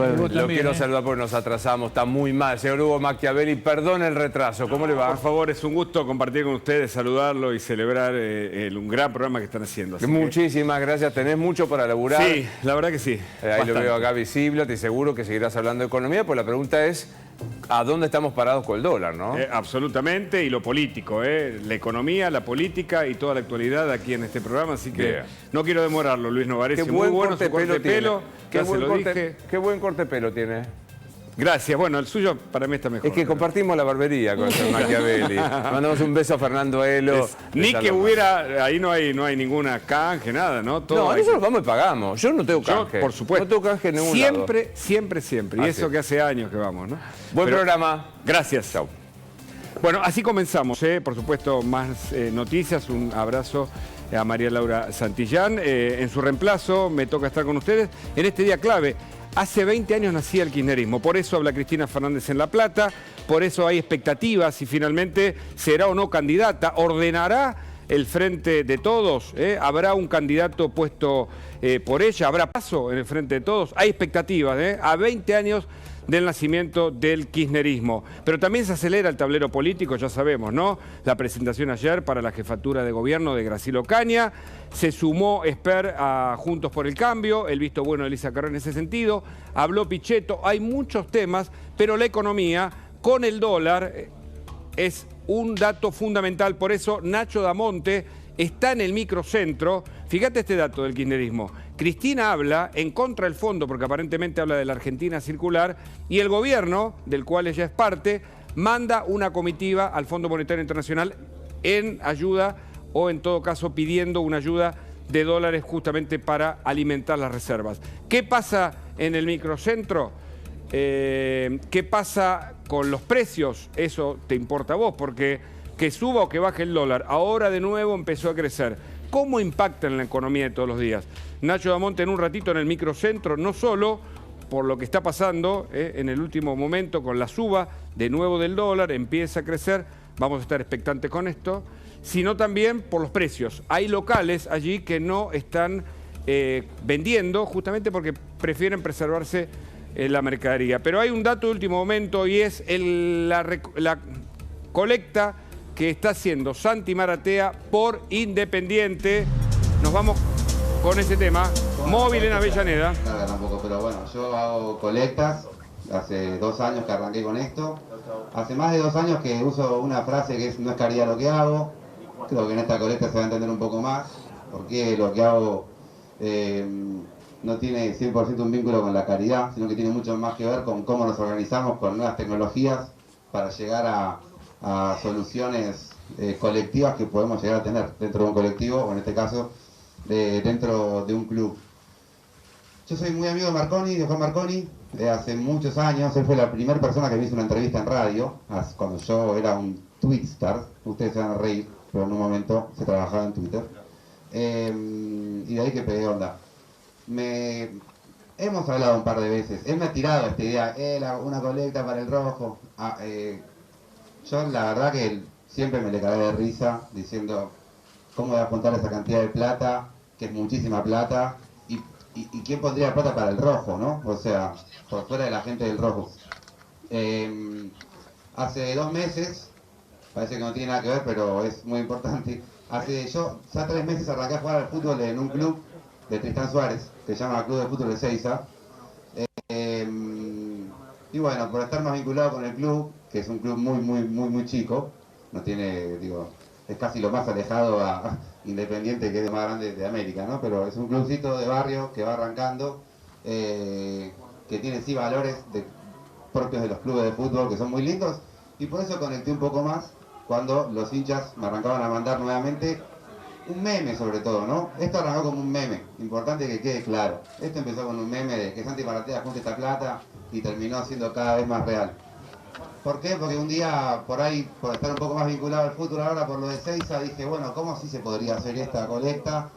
Lo quiero saludar porque nos atrasamos, está muy mal. Señor Hugo Machiavelli, perdón el retraso, ¿cómo le va? Por favor, es un gusto compartir con ustedes, saludarlo y celebrar un gran programa que están haciendo. Muchísimas gracias, tenés mucho para laburar. Sí, la verdad que sí. Ahí bastante. lo veo acá visible, te aseguro que seguirás hablando de economía, pues la pregunta es, ¿a dónde estamos parados con el dólar, no? Absolutamente, y lo político, la economía, la política y toda la actualidad aquí en este programa, así que no quiero demorarlo, Luis Novarese. Qué muy buen bueno corte su corte de pelo, qué buen corte de pelo tiene. Gracias, bueno, el suyo para mí está mejor. Es que compartimos la barbería con el señor Machiavelli. Mandamos un beso a Fernando Elo. Ni que hubiera, ahí no hay ninguna canje, nada, ¿no? Todo no, nosotros vamos y pagamos. Yo no tengo canje. Por supuesto. No tengo canje en ningún siempre, lado. Siempre. Y eso que hace años que vamos, ¿no? Buen programa. Gracias. Chau. Bueno, así comenzamos, por supuesto, más noticias. Un abrazo a María Laura Santillán. En su reemplazo me toca estar con ustedes en este día clave. Hace 20 años nacía el kirchnerismo, por eso habla Cristina Fernández en La Plata, por eso hay expectativas si finalmente será o no candidata, ordenará el Frente de Todos, habrá un candidato puesto por ella, habrá paso en el Frente de Todos, hay expectativas, a 20 años del nacimiento del kirchnerismo. Pero también se acelera el tablero político, ya sabemos, ¿no? La presentación ayer para la jefatura de gobierno de Graciela Ocaña, se sumó Esper a Juntos por el Cambio, el visto bueno de Elisa Carrera en ese sentido, habló Pichetto, hay muchos temas, pero la economía con el dólar es un dato fundamental, por eso Nacho Damonte está en el microcentro. Fíjate este dato del kirchnerismo. Cristina habla en contra del fondo, porque aparentemente habla de la Argentina circular, y el gobierno, del cual ella es parte, manda una comitiva al Fondo Monetario Internacional en ayuda, o en todo caso pidiendo una ayuda de dólares justamente para alimentar las reservas. ¿Qué pasa en el microcentro? ¿Qué pasa con los precios? Eso te importa a vos, porque que suba o que baje el dólar, ahora de nuevo empezó a crecer. ¿Cómo impacta en la economía de todos los días? Nacho Damonte en un ratito en el microcentro, no solo por lo que está pasando en el último momento con la suba de nuevo del dólar, empieza a crecer, vamos a estar expectantes con esto, sino también por los precios. Hay locales allí que no están vendiendo justamente porque prefieren preservarse la mercadería. Pero hay un dato de último momento y es la colecta que está haciendo Santi Maratea por Independiente. Nos vamos con ese tema. Móvil en Avellaneda. Nada, tampoco, pero bueno, yo hago colectas. Hace 2 años que arranqué con esto. Hace más de 2 años que uso una frase que es: no es caridad lo que hago. Creo que en esta colecta se va a entender un poco más. Porque lo que hago no tiene 100% un vínculo con la caridad, sino que tiene mucho más que ver con cómo nos organizamos con nuevas tecnologías para llegar a soluciones colectivas que podemos llegar a tener dentro de un colectivo, o en este caso dentro de un club. Yo soy muy amigo de Marconi, de Juan Marconi, de hace muchos años. Él fue la primera persona que me hizo una entrevista en radio, cuando yo era un Twitstar. Ustedes se van a reír, pero en un momento se trabajaba en Twitter. Y de ahí que pegué onda. Hemos hablado un par de veces. Él me ha tirado esta idea, una colecta para el rojo. Yo la verdad que siempre me le cagué de risa diciendo: ¿cómo voy a juntar esa cantidad de plata? Que es muchísima plata. ¿Y quién pondría plata para el rojo, no? O sea, por fuera de la gente del rojo. Hace 2 meses, parece que no tiene nada que ver, pero es muy importante. Yo ya 3 meses arranqué a jugar al fútbol en un club de Tristán Suárez, que se llama Club de Fútbol de Seiza. Y bueno, por estar más vinculado con el club, que es un club muy chico, no tiene, es casi lo más alejado a Independiente, que es el más grande de América, ¿no? Pero es un clubcito de barrio que va arrancando, que tiene sí valores propios de los clubes de fútbol, que son muy lindos, y por eso conecté un poco más cuando los hinchas me arrancaban a mandar nuevamente un meme, sobre todo, ¿no? Esto arrancó como un meme, importante que quede claro. Esto empezó con un meme de que Santi Maratea junte esta plata y terminó siendo cada vez más real. ¿Por qué? Porque un día, por ahí, por estar un poco más vinculado al fútbol ahora, por lo de Seiza, dije, bueno, ¿cómo así se podría hacer esta colecta?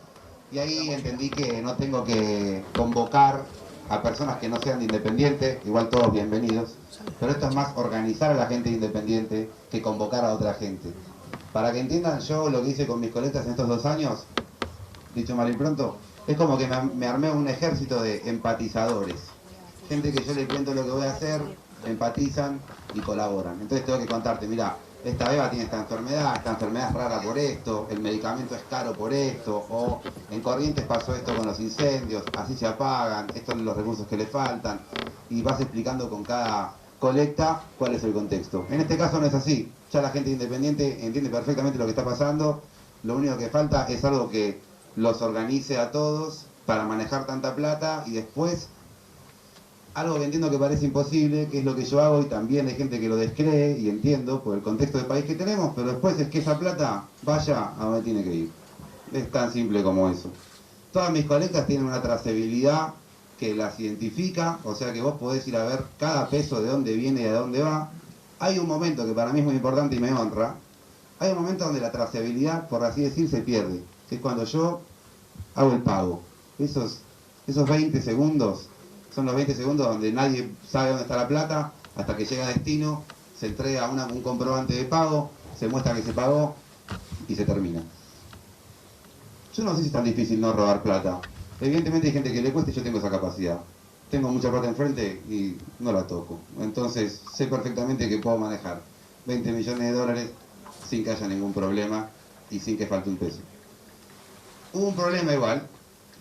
Y ahí entendí que no tengo que convocar a personas que no sean de Independiente, igual todos bienvenidos, pero esto es más organizar a la gente de Independiente que convocar a otra gente. Para que entiendan, yo lo que hice con mis colectas en estos 2 años, dicho mal y pronto, es como que me armé un ejército de empatizadores. gente que yo le cuento lo que voy a hacer, empatizan y colaboran. Entonces tengo que contarte, mira, esta beba tiene esta enfermedad es rara por esto, el medicamento es caro por esto, o en Corrientes pasó esto con los incendios, así se apagan, estos son los recursos que le faltan, y vas explicando con cada colecta cuál es el contexto. En este caso no es así, ya la gente independiente entiende perfectamente lo que está pasando, lo único que falta es algo que los organice a todos para manejar tanta plata y después algo que entiendo que parece imposible, que es lo que yo hago y también hay gente que lo descree y entiendo por el contexto del país que tenemos, pero después es que esa plata vaya a donde tiene que ir. Es tan simple como eso. Todas mis colectas tienen una trazabilidad que las identifica, o sea que vos podés ir a ver cada peso de dónde viene y a dónde va. Hay un momento que para mí es muy importante y me honra, hay un momento donde la trazabilidad, por así decir, se pierde, que es cuando yo hago el pago. Esos 20 segundos son los 20 segundos donde nadie sabe dónde está la plata, hasta que llega a destino, se entrega un comprobante de pago, se muestra que se pagó y se termina. Yo no sé si es tan difícil no robar plata. Evidentemente hay gente que le cuesta y yo tengo esa capacidad. Tengo mucha plata enfrente y no la toco. Entonces sé perfectamente que puedo manejar 20 millones de dólares sin que haya ningún problema y sin que falte un peso. Hubo un problema igual,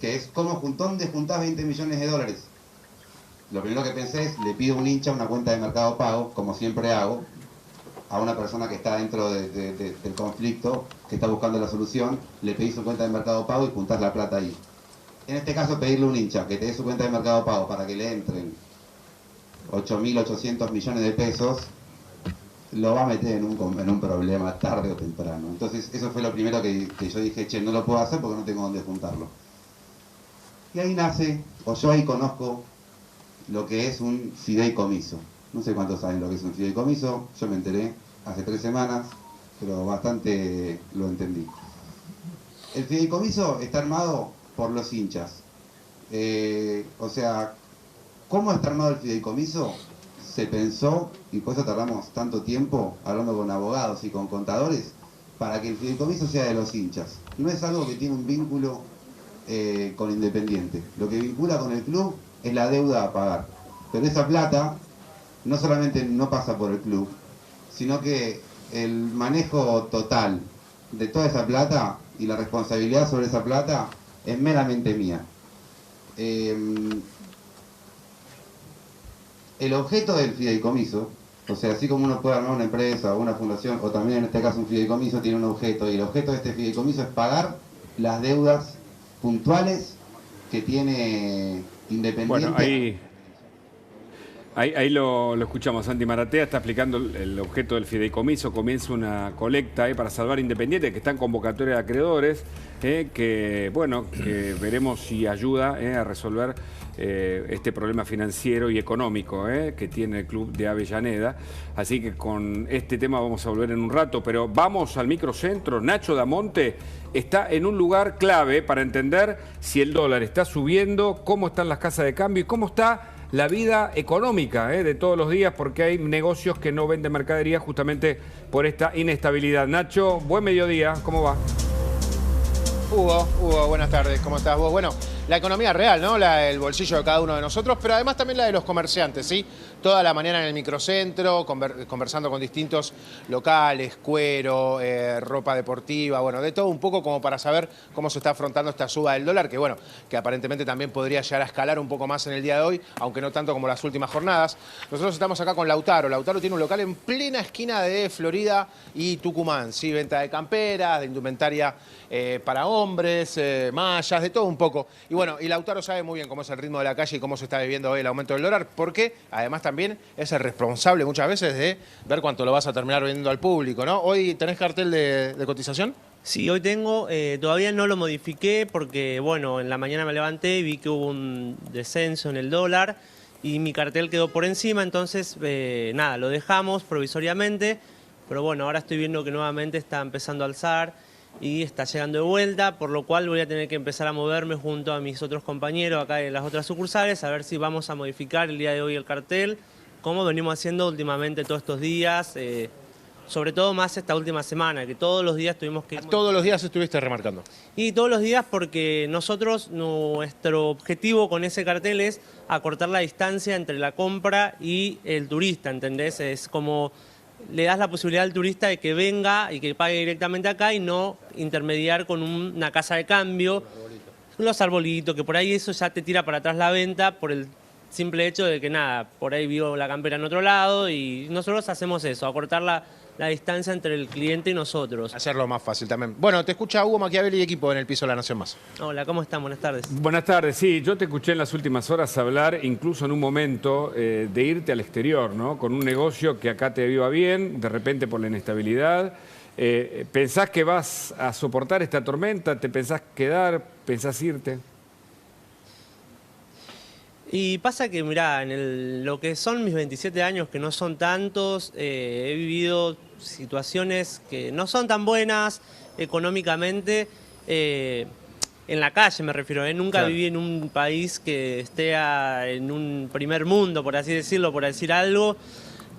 que es ¿dónde juntás 20 millones de dólares? Lo primero que pensé es, le pido a un hincha una cuenta de Mercado Pago, como siempre hago, a una persona que está dentro del conflicto, que está buscando la solución, le pedís su cuenta de Mercado Pago y juntás la plata ahí. En este caso, pedirle a un hincha que te dé su cuenta de Mercado Pago para que le entren 8.800 millones de pesos, lo va a meter en un problema tarde o temprano. Entonces, eso fue lo primero que yo dije, che, no lo puedo hacer porque no tengo dónde juntarlo. Y ahí nace, o yo ahí conozco lo que es un fideicomiso. No sé cuántos saben lo que es un fideicomiso, yo me enteré hace 3 semanas, pero bastante lo entendí. El fideicomiso está armado por los hinchas. O sea, ¿cómo está armado el fideicomiso? Se pensó, y por eso tardamos tanto tiempo hablando con abogados y con contadores, para que el fideicomiso sea de los hinchas. No es algo que tiene un vínculo con Independiente. Lo que vincula con el club es la deuda a pagar. Pero esa plata no solamente no pasa por el club, sino que el manejo total de toda esa plata y la responsabilidad sobre esa plata es meramente mía. El objeto del fideicomiso, o sea, así como uno puede armar una empresa o una fundación, o también en este caso un fideicomiso tiene un objeto, y el objeto de este fideicomiso es pagar las deudas puntuales que tiene Independiente. Bueno, ahí lo escuchamos. Santi Maratea está explicando el objeto del fideicomiso. Comienza una colecta para salvar Independiente, que está en convocatoria de acreedores, que veremos si ayuda a resolver este problema financiero y económico que tiene el club de Avellaneda. Así que con este tema vamos a volver en un rato, pero vamos al microcentro. Nacho Damonte está en un lugar clave para entender si el dólar está subiendo, cómo están las casas de cambio y cómo está la vida económica de todos los días, porque hay negocios que no venden mercadería justamente por esta inestabilidad. Nacho, buen mediodía, ¿cómo va? Hugo, buenas tardes, ¿cómo estás vos? Bueno, la economía real, ¿no? El bolsillo de cada uno de nosotros, pero además también la de los comerciantes, ¿sí? Toda la mañana en el microcentro, conversando con distintos locales, cuero, ropa deportiva, bueno, de todo un poco como para saber cómo se está afrontando esta suba del dólar, que bueno, que aparentemente también podría llegar a escalar un poco más en el día de hoy, aunque no tanto como las últimas jornadas. Nosotros estamos acá con Lautaro. Lautaro tiene un local en plena esquina de Florida y Tucumán, ¿sí? Venta de camperas, de indumentaria para hombres, mallas, de todo un poco. Y bueno, y Lautaro sabe muy bien cómo es el ritmo de la calle y cómo se está viviendo hoy el aumento del dólar, porque además también es el responsable muchas veces de ver cuánto lo vas a terminar vendiendo al público, ¿no? ¿Hoy tenés cartel de cotización? Sí, hoy tengo, todavía no lo modifiqué porque, bueno, en la mañana me levanté y vi que hubo un descenso en el dólar y mi cartel quedó por encima, entonces, nada, lo dejamos provisoriamente, pero bueno, ahora estoy viendo que nuevamente está empezando a alzar y está llegando de vuelta, por lo cual voy a tener que empezar a moverme junto a mis otros compañeros acá en las otras sucursales, a ver si vamos a modificar el día de hoy el cartel, como venimos haciendo últimamente todos estos días, sobre todo más esta última semana, que todos los días tuvimos que... Todos los días estuviste remarcando. Y todos los días porque nuestro objetivo con ese cartel es acortar la distancia entre la compra y el turista, ¿entendés? Es como le das la posibilidad al turista de que venga y que pague directamente acá y no intermediar con una casa de cambio, los arbolitos, que por ahí eso ya te tira para atrás la venta por el simple hecho de que nada, por ahí vio la campera en otro lado y nosotros hacemos eso, acortar la distancia entre el cliente y nosotros. Hacerlo más fácil también. Bueno, te escucha Hugo Machiavelli y equipo en el piso de La Nación Más. Hola, ¿cómo están? Buenas tardes. Buenas tardes, sí, yo te escuché en las últimas horas hablar, incluso en un momento, de irte al exterior, ¿no? Con un negocio que acá te iba bien, de repente por la inestabilidad. ¿Pensás que vas a soportar esta tormenta? ¿Te pensás quedar? ¿Pensás irte? Y pasa que, mirá, lo que son mis 27 años, que no son tantos, he vivido situaciones que no son tan buenas económicamente, en la calle me refiero, nunca Claro. viví en un país que esté en un primer mundo, por así decirlo, por decir algo,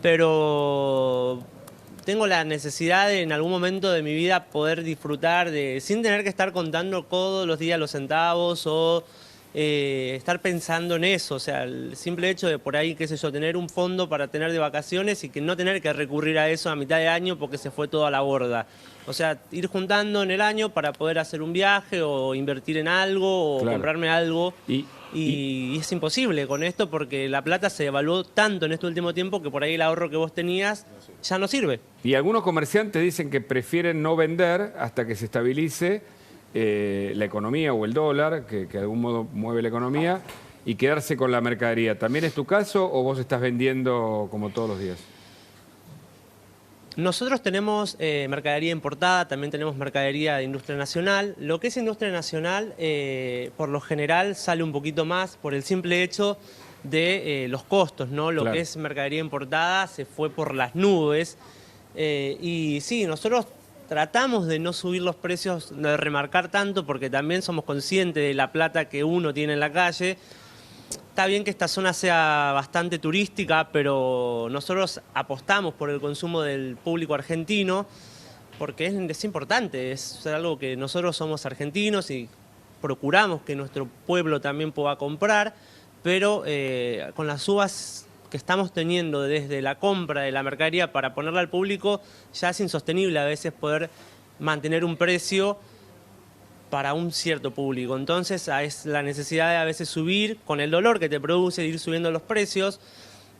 pero tengo la necesidad de, en algún momento de mi vida, poder disfrutar sin tener que estar contando todos los días los centavos o estar pensando en eso, o sea, el simple hecho de por ahí, qué sé yo, tener un fondo para tener de vacaciones y que no tener que recurrir a eso a mitad de año porque se fue todo a la borda. O sea, ir juntando en el año para poder hacer un viaje o invertir en algo o Claro. comprarme algo. Y es imposible con esto porque la plata se devaluó tanto en este último tiempo que por ahí el ahorro que vos tenías ya no sirve. Y algunos comerciantes dicen que prefieren no vender hasta que se estabilice la economía o el dólar, que de algún modo mueve la economía, y quedarse con la mercadería. ¿También es tu caso o vos estás vendiendo como todos los días? Nosotros tenemos mercadería importada, también tenemos mercadería de industria nacional. Lo que es industria nacional, por lo general, sale un poquito más por el simple hecho de los costos, ¿no? Lo Claro. que es mercadería importada se fue por las nubes. Y sí, nosotros tratamos de no subir los precios, de remarcar tanto, porque también somos conscientes de la plata que uno tiene en la calle. Está bien que esta zona sea bastante turística, pero nosotros apostamos por el consumo del público argentino, porque es importante, es algo que nosotros somos argentinos y procuramos que nuestro pueblo también pueda comprar, pero con las subas que estamos teniendo desde la compra de la mercadería para ponerla al público, ya es insostenible a veces poder mantener un precio para un cierto público. Entonces es la necesidad de a veces subir, con el dolor que te produce ir subiendo los precios,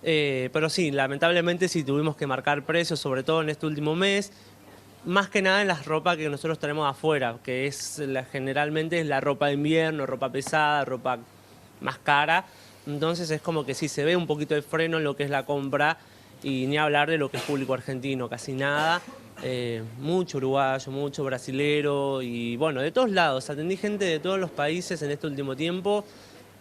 pero sí, lamentablemente sí tuvimos que marcar precios, sobre todo en este último mes, más que nada en las ropas que nosotros tenemos afuera, que generalmente es la ropa de invierno, ropa pesada, ropa más cara. Entonces es como que sí se ve un poquito de freno en lo que es la compra y ni hablar de lo que es público argentino, casi nada. Mucho uruguayo, mucho brasilero y bueno, de todos lados. Atendí gente de todos los países en este último tiempo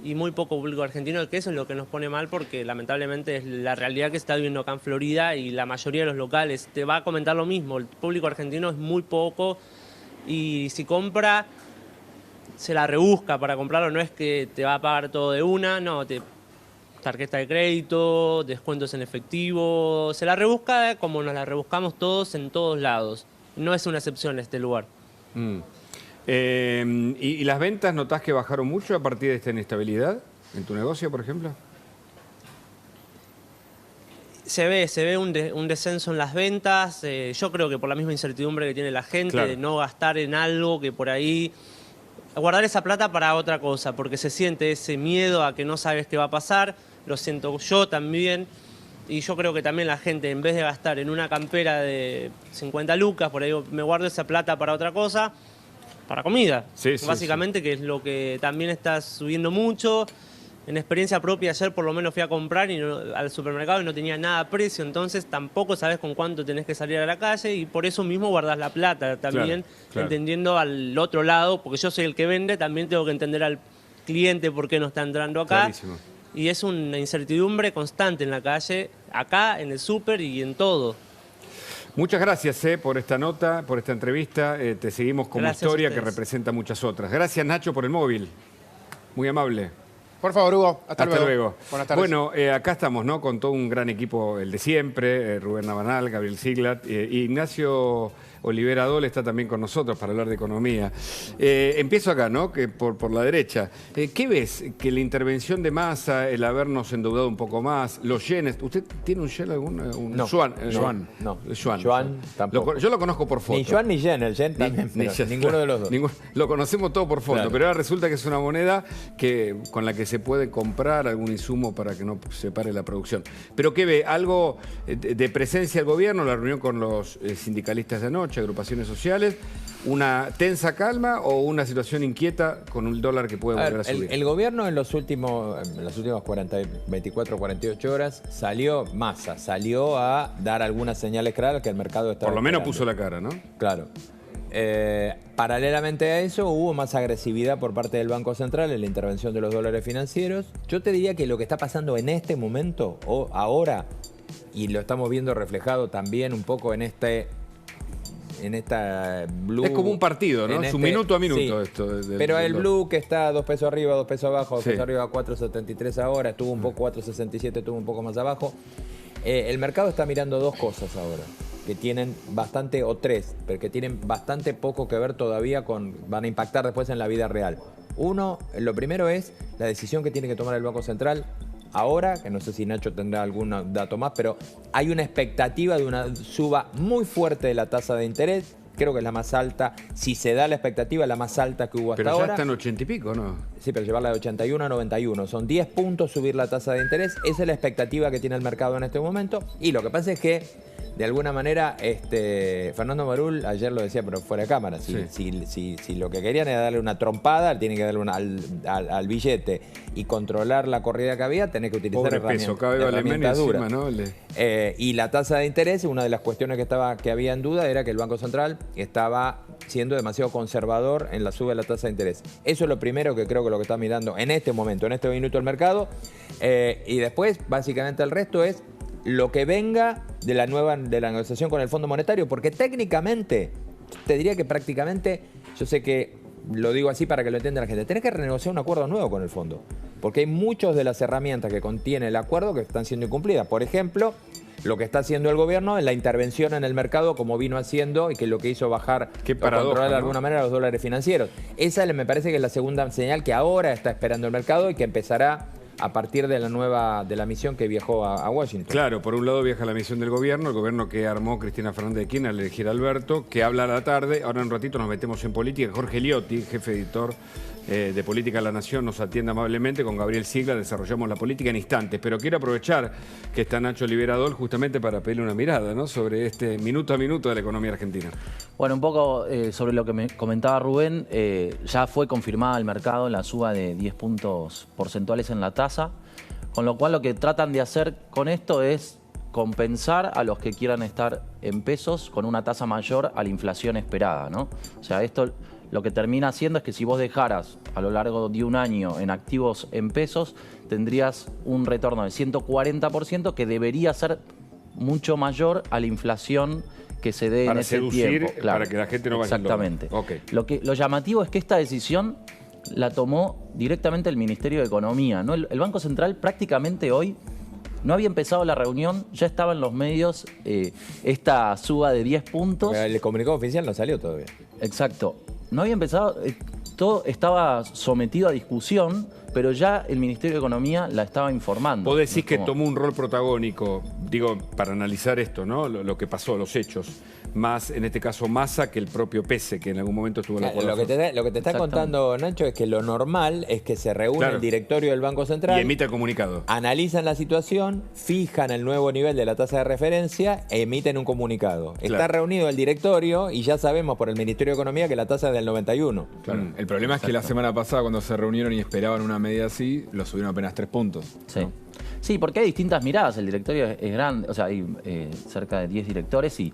y muy poco público argentino, que eso es lo que nos pone mal porque lamentablemente es la realidad que se está viviendo acá en Florida y la mayoría de los locales te va a comentar lo mismo. El público argentino es muy poco y si compra se la rebusca para comprarlo, no es que te va a pagar todo de una, no, tarjeta de crédito, descuentos en efectivo, se la rebusca como nos la rebuscamos todos en todos lados. No es una excepción este lugar. ¿Y las ventas notás que bajaron mucho a partir de esta inestabilidad en tu negocio, por ejemplo? Se ve un descenso en las ventas, yo creo que por la misma incertidumbre que tiene la gente, Claro. de no gastar en algo que por ahí... Guardar esa plata para otra cosa, porque se siente ese miedo a que no sabes qué va a pasar, lo siento yo también, y yo creo que también la gente, en vez de gastar en una campera de 50 lucas, por ahí me guardo esa plata para otra cosa, para comida, Sí, sí, básicamente, que es lo que también está subiendo mucho. En experiencia propia, ayer por lo menos fui a comprar al supermercado y no tenía nada a precio, entonces tampoco sabes con cuánto tenés que salir a la calle y por eso mismo guardás la plata también, Claro. entendiendo al otro lado, porque yo soy el que vende, también tengo que entender al cliente por qué no está entrando acá. Clarísimo. Y es una incertidumbre constante en la calle, acá, en el súper y en todo. Muchas gracias por esta nota, por esta entrevista. Te seguimos como Gracias a historia que ustedes. representa muchas otras. Gracias, Nacho, por el móvil. Muy amable. Por favor, Hugo. Hasta luego. Buenas tardes. Bueno, acá estamos, ¿no? Con todo un gran equipo, el de siempre, Rubén Navanal, Gabriel Siglat, Ignacio Olivera Dole está también con nosotros para hablar de economía. Empiezo acá, ¿no? Que por la derecha. ¿Qué ves? Que la intervención de Massa, el habernos endeudado un poco más, los yenes. ¿Usted tiene un yen alguno? No. Yuan. No. Yuan Tampoco. Yo lo conozco por foto. Ni yuan ni yen, el yen también, pero ninguno de los dos. Lo conocemos todo por foto, Claro. pero ahora resulta que es una moneda con la que se puede comprar algún insumo para que no se pare la producción. ¿Pero qué ve? ¿Algo de presencia del gobierno, la reunión con los sindicalistas de anoche, agrupaciones sociales, una tensa calma o una situación inquieta con un dólar que puede volver a subir? El gobierno en las últimas 24, 48 horas salió a dar algunas señales claras que el mercado estaba Por lo menos esperando. puso la cara, ¿no? Claro. Paralelamente a eso hubo más agresividad por parte del Banco Central en la intervención de los dólares financieros. Yo te diría que lo que está pasando en este momento o ahora, y lo estamos viendo reflejado también un poco en esta blue. Es como un partido, ¿no? Es un minuto a minuto esto. Pero el blue que está 2 pesos arriba, 2 pesos abajo, 2 Sí. pesos arriba, 4.73 ahora, estuvo un poco 4.67, estuvo un poco más abajo. El mercado está mirando dos cosas ahora, que tienen bastante, o tres, pero que tienen bastante poco que ver todavía van a impactar después en la vida real. Lo primero es la decisión que tiene que tomar el Banco Central ahora, que no sé si Nacho tendrá algún dato más, pero hay una expectativa de una suba muy fuerte de la tasa de interés. Creo que es la más alta, si se da la expectativa, la más alta que hubo hasta Pero ya ahora. está en 80 y pico, ¿no? Sí, pero llevarla de 81 a 91. Son 10 puntos subir la tasa de interés. Esa es la expectativa que tiene el mercado en este momento. Y lo que pasa es que, de alguna manera, Fernando Marul ayer lo decía, pero fuera de cámara. Si lo que querían era darle una trompada, tiene que darle al billete y controlar la corrida que había, tenés que utilizar Pobre peso, cada vez vale menos herramientas encima, duras. ¿no? Y la tasa de interés, una de las cuestiones que había en duda era que el Banco Central estaba siendo demasiado conservador en la suba de la tasa de interés. Eso es lo primero que creo que lo que está mirando en este momento, en este minuto el mercado. Y después, básicamente, el resto es lo que venga de la negociación con el Fondo Monetario, porque técnicamente, te diría que prácticamente, yo sé que lo digo así para que lo entienda la gente, tenés que renegociar un acuerdo nuevo con el fondo, porque hay muchas de las herramientas que contiene el acuerdo que están siendo incumplidas. Por ejemplo, lo que está haciendo el gobierno en la intervención en el mercado, como vino haciendo y que lo que hizo bajar Qué o paradoja, controlar de ¿no? alguna manera los dólares financieros. Esa me parece que es la segunda señal que ahora está esperando el mercado y que empezará a partir de la misión que viajó a Washington. Claro, por un lado viaja la misión del gobierno, el gobierno que armó Cristina Fernández de Kirchner al elegir a Alberto, que habla a la tarde. Ahora en un ratito nos metemos en política. Jorge Liotti, jefe editor de Política de la Nación, nos atiende amablemente. Con Gabriel Sigla desarrollamos la política en instantes. Pero quiero aprovechar que está Nacho Liberador justamente para pedirle una mirada, ¿no?, sobre este minuto a minuto de la economía argentina. Bueno, un poco sobre lo que me comentaba Rubén, ya fue confirmada el mercado en la suba de 10 puntos porcentuales en la tasa, con lo cual lo que tratan de hacer con esto es compensar a los que quieran estar en pesos con una tasa mayor a la inflación esperada, ¿no? O sea, esto lo que termina haciendo es que si vos dejaras a lo largo de un año en activos en pesos, tendrías un retorno del 140% que debería ser mucho mayor a la inflación que se dé en ese tiempo. Para que la gente no vaya al dólar. Exactamente. Okay. Lo llamativo es que esta decisión la tomó directamente el Ministerio de Economía, ¿no? El Banco Central prácticamente hoy no había empezado la reunión, ya estaba en los medios esta suba de 10 puntos. El comunicado oficial no salió todavía. Exacto. No había empezado, todo estaba sometido a discusión, pero ya el Ministerio de Economía la estaba informando. Vos decís que tomó un rol protagónico, digo, para analizar esto, ¿no? Lo que pasó, los hechos. Más, en este caso, Massa que el propio Pese, que en algún momento estuvo en la Lo que te está contando, Nacho, es que lo normal es que se reúne el directorio del Banco Central. Y emita comunicado. Analizan la situación, fijan el nuevo nivel de la tasa de referencia e emiten un comunicado. Claro. Está reunido el directorio y ya sabemos por el Ministerio de Economía que la tasa es del 91. Claro. El problema es que la semana pasada, cuando se reunieron y esperaban una medida así, lo subieron apenas 3 puntos. Sí. ¿no? Sí, porque hay distintas miradas, el directorio es grande, o sea, hay cerca de 10 directores y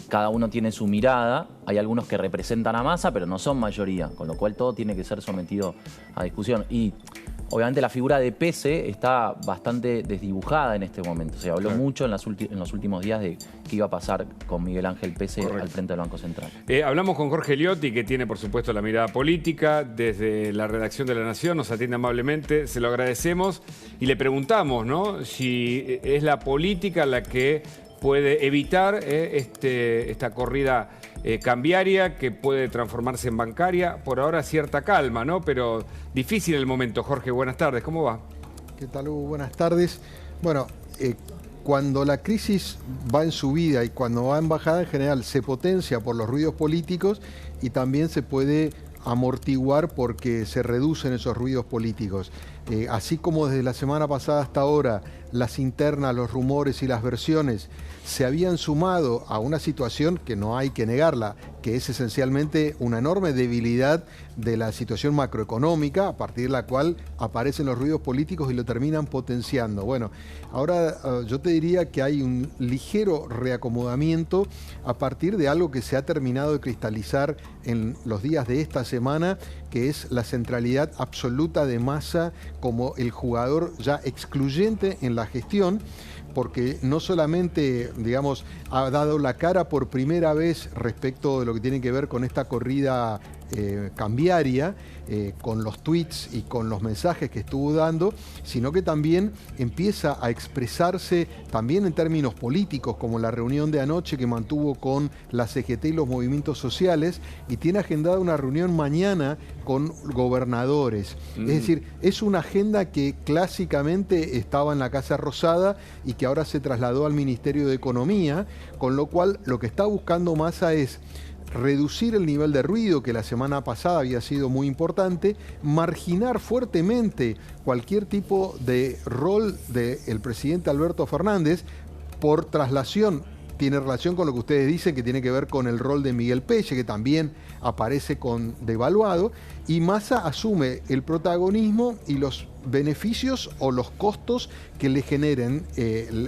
cada uno tiene su mirada. Hay algunos que representan a Massa, pero no son mayoría, con lo cual todo tiene que ser sometido a discusión. Y obviamente la figura de Pese está bastante desdibujada en este momento. Se habló mucho en los últimos días de qué iba a pasar con Miguel Ángel Pese al frente del Banco Central. Hablamos con Jorge Liotti, que tiene, por supuesto, la mirada política. Desde la redacción de La Nación nos atiende amablemente, se lo agradecemos. Y le preguntamos, ¿no?, si es la política la que puede evitar esta corrida cambiaria que puede transformarse en bancaria. Por ahora cierta calma, ¿no? Pero difícil el momento. Jorge, buenas tardes, ¿cómo va? ¿Qué tal, Hugo? Buenas tardes. Bueno, cuando la crisis va en subida y cuando va en bajada, en general se potencia por los ruidos políticos y también se puede amortiguar porque se reducen esos ruidos políticos. Así como desde la semana pasada hasta ahora las internas, los rumores y las versiones se habían sumado a una situación que no hay que negarla, que es esencialmente una enorme debilidad de la situación macroeconómica, a partir de la cual aparecen los ruidos políticos y lo terminan potenciando. Bueno, ahora yo te diría que hay un ligero reacomodamiento a partir de algo que se ha terminado de cristalizar en los días de esta semana, que es la centralidad absoluta de Massa como el jugador ya excluyente en la gestión, porque no solamente, digamos, ha dado la cara por primera vez respecto de lo que tiene que ver con esta corrida cambiaria, con los tweets y con los mensajes que estuvo dando, sino que también empieza a expresarse también en términos políticos, como la reunión de anoche que mantuvo con la CGT y los movimientos sociales, y tiene agendada una reunión mañana con gobernadores. Es decir, es una agenda que clásicamente estaba en la Casa Rosada y que ahora se trasladó al Ministerio de Economía, con lo cual lo que está buscando Massa es reducir el nivel de ruido, que la semana pasada había sido muy importante, marginar fuertemente cualquier tipo de rol del presidente Alberto Fernández por traslación. Tiene relación con lo que ustedes dicen, que tiene que ver con el rol de Miguel Pelle, que también aparece con devaluado, y Massa asume el protagonismo y los beneficios o los costos que le generen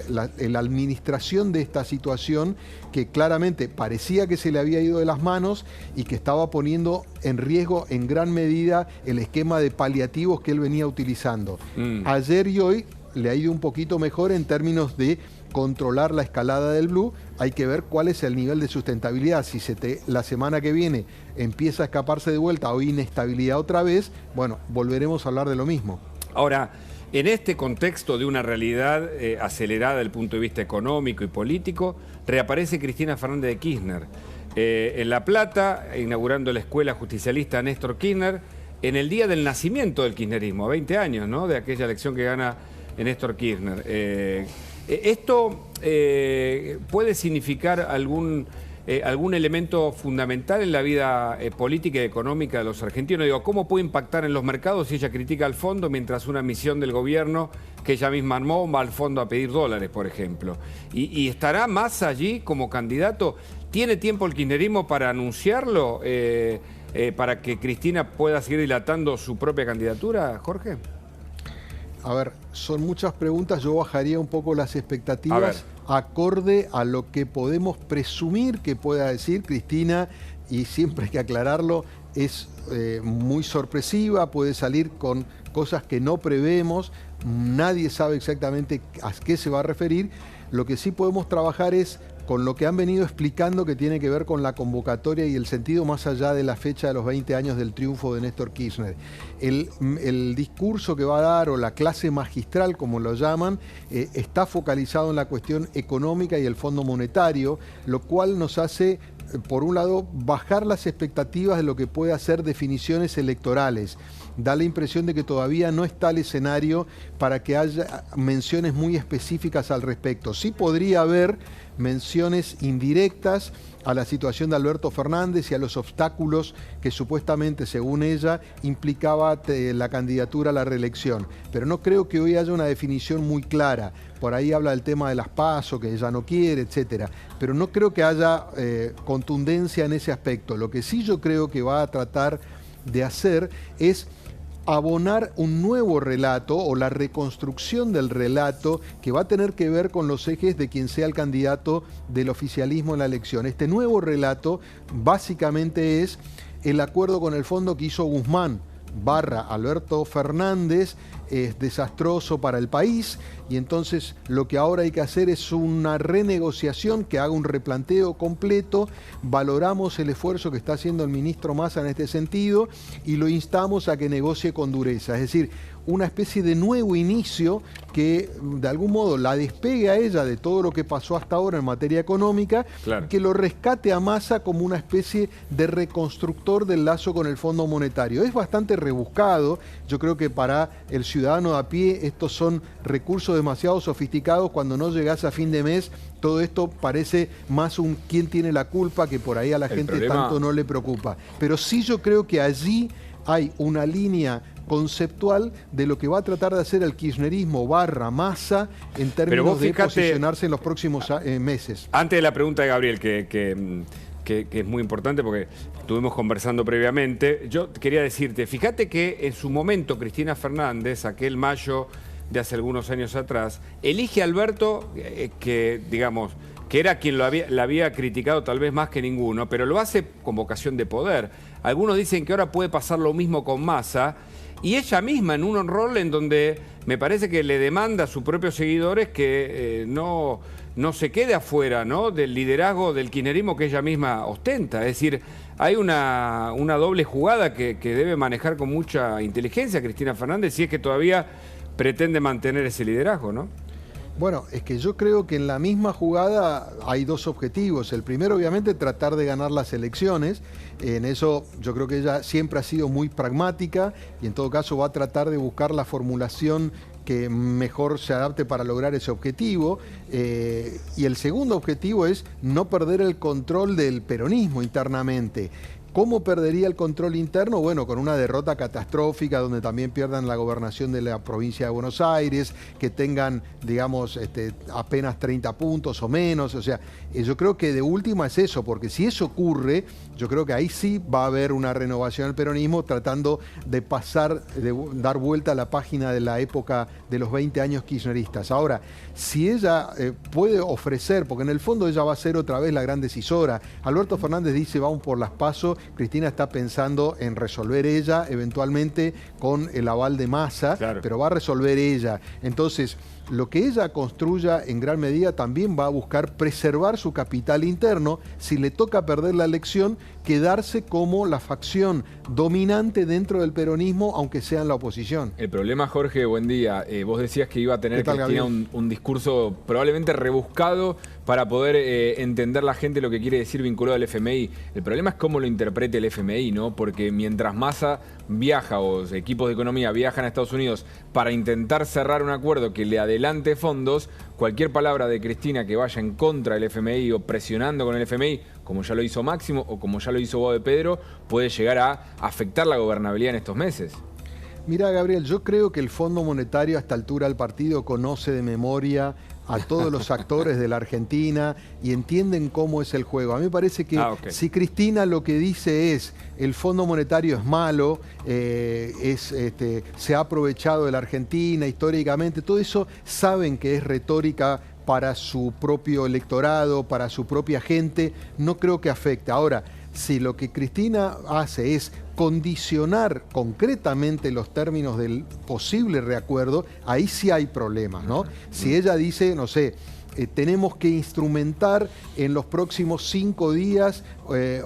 la administración de esta situación que claramente parecía que se le había ido de las manos y que estaba poniendo en riesgo en gran medida el esquema de paliativos que él venía utilizando. Ayer y hoy le ha ido un poquito mejor en términos de controlar la escalada del blue. Hay que ver cuál es el nivel de sustentabilidad. Si la semana que viene empieza a escaparse de vuelta o inestabilidad otra vez, bueno, volveremos a hablar de lo mismo. Ahora, en este contexto de una realidad acelerada desde el punto de vista económico y político, reaparece Cristina Fernández de Kirchner en La Plata, inaugurando la escuela justicialista Néstor Kirchner, en el día del nacimiento del kirchnerismo, a 20 años, ¿no?, de aquella elección que gana Néstor Kirchner. ¿Esto puede significar algún elemento fundamental en la vida política y económica de los argentinos? Digo, ¿cómo puede impactar en los mercados si ella critica al fondo mientras una misión del gobierno que ella misma armó va al fondo a pedir dólares, por ejemplo? ¿Y estará Massa allí como candidato? ¿Tiene tiempo el kirchnerismo para anunciarlo, para que Cristina pueda seguir dilatando su propia candidatura, Jorge? A ver, son muchas preguntas, yo bajaría un poco las expectativas acorde a lo que podemos presumir que pueda decir Cristina, y siempre hay que aclararlo, es muy sorpresiva, puede salir con cosas que no prevemos, nadie sabe exactamente a qué se va a referir. Lo que sí podemos trabajar es con lo que han venido explicando, que tiene que ver con la convocatoria y el sentido más allá de la fecha de los 20 años del triunfo de Néstor Kirchner. El discurso que va a dar, o la clase magistral, como lo llaman, está focalizado en la cuestión económica y el Fondo Monetario, lo cual nos hace, por un lado, bajar las expectativas de lo que puede hacer definiciones electorales. Da la impresión de que todavía no está el escenario para que haya menciones muy específicas al respecto. Sí podría haber menciones indirectas a la situación de Alberto Fernández y a los obstáculos que supuestamente, según ella, implicaba la candidatura a la reelección. Pero no creo que hoy haya una definición muy clara. Por ahí habla del tema de las PASO, que ella no quiere, etcétera. Pero no creo que haya contundencia en ese aspecto. Lo que sí yo creo que va a tratar de hacer es abonar un nuevo relato o la reconstrucción del relato que va a tener que ver con los ejes de quien sea el candidato del oficialismo en la elección. Este nuevo relato básicamente es el acuerdo con el fondo que hizo Guzmán / Alberto Fernández es desastroso para el país y entonces lo que ahora hay que hacer es una renegociación que haga un replanteo completo. Valoramos el esfuerzo que está haciendo el ministro Massa en este sentido y lo instamos a que negocie con dureza, es decir, una especie de nuevo inicio que de algún modo la despegue a ella de todo lo que pasó hasta ahora en materia económica, Claro. que lo rescate a Massa como una especie de reconstructor del lazo con el Fondo Monetario. Es bastante rebuscado, yo creo que para el ciudadano a pie estos son recursos demasiado sofisticados. Cuando no llegás a fin de mes, todo esto parece más un quién tiene la culpa, que por ahí a la gente tanto no le preocupa. Pero sí yo creo que allí hay una línea conceptual de lo que va a tratar de hacer el kirchnerismo / Massa en términos de posicionarse en los próximos meses. Antes de la pregunta de Gabriel, que es muy importante porque estuvimos conversando previamente, yo quería decirte, fíjate que en su momento Cristina Fernández, aquel mayo de hace algunos años atrás, elige a Alberto, que digamos, que era quien la había criticado tal vez más que ninguno, pero lo hace con vocación de poder. Algunos dicen que ahora puede pasar lo mismo con Massa, y ella misma en un rol en donde me parece que le demanda a sus propios seguidores que no se quede afuera, ¿no?, del liderazgo del kirchnerismo que ella misma ostenta. Es decir, hay una doble jugada que debe manejar con mucha inteligencia Cristina Fernández si es que todavía pretende mantener ese liderazgo, ¿no? Bueno, es que yo creo que en la misma jugada hay dos objetivos. El primero, obviamente, tratar de ganar las elecciones. En eso yo creo que ella siempre ha sido muy pragmática y en todo caso va a tratar de buscar la formulación que mejor se adapte para lograr ese objetivo. Y el segundo objetivo es no perder el control del peronismo internamente. ¿Cómo perdería el control interno? Bueno, con una derrota catastrófica donde también pierdan la gobernación de la provincia de Buenos Aires, que tengan, digamos, apenas 30 puntos o menos. O sea, yo creo que de última es eso, porque si eso ocurre, yo creo que ahí sí va a haber una renovación del peronismo tratando de pasar, de dar vuelta a la página de la época de los 20 años kirchneristas. Ahora, si ella puede ofrecer, porque en el fondo ella va a ser otra vez la gran decisora. Alberto Fernández dice vamos por las PASO, Cristina está pensando en resolver ella, eventualmente con el aval de Massa, claro, pero va a resolver ella. Entonces, lo que ella construya en gran medida también va a buscar preservar su capital interno. Si le toca perder la elección, quedarse como la facción dominante dentro del peronismo, aunque sea en la oposición. El problema, Jorge, buen día. Vos decías que iba a tener Cristina un discurso probablemente rebuscado para poder entender la gente lo que quiere decir vinculado al FMI. El problema es cómo lo interprete el FMI, ¿no? Porque mientras Massa viaja o equipos de economía viajan a Estados Unidos para intentar cerrar un acuerdo que le adelante fondos, cualquier palabra de Cristina que vaya en contra del FMI o presionando con el FMI, como ya lo hizo Máximo o como ya lo hizo Boade Pedro, puede llegar a afectar la gobernabilidad en estos meses. Mira, Gabriel, yo creo que el Fondo Monetario a esta altura del partido conoce de memoria a todos los actores de la Argentina y entienden cómo es el juego. A mí me parece que si Cristina lo que dice es el Fondo Monetario es malo, se ha aprovechado de la Argentina históricamente, todo eso saben que es retórica para su propio electorado, para su propia gente, no creo que afecte. Ahora, si lo que Cristina hace es condicionar concretamente los términos del posible reacuerdo, ahí sí hay problemas, ¿no? Si ella dice, no sé, tenemos que instrumentar en los próximos 5 días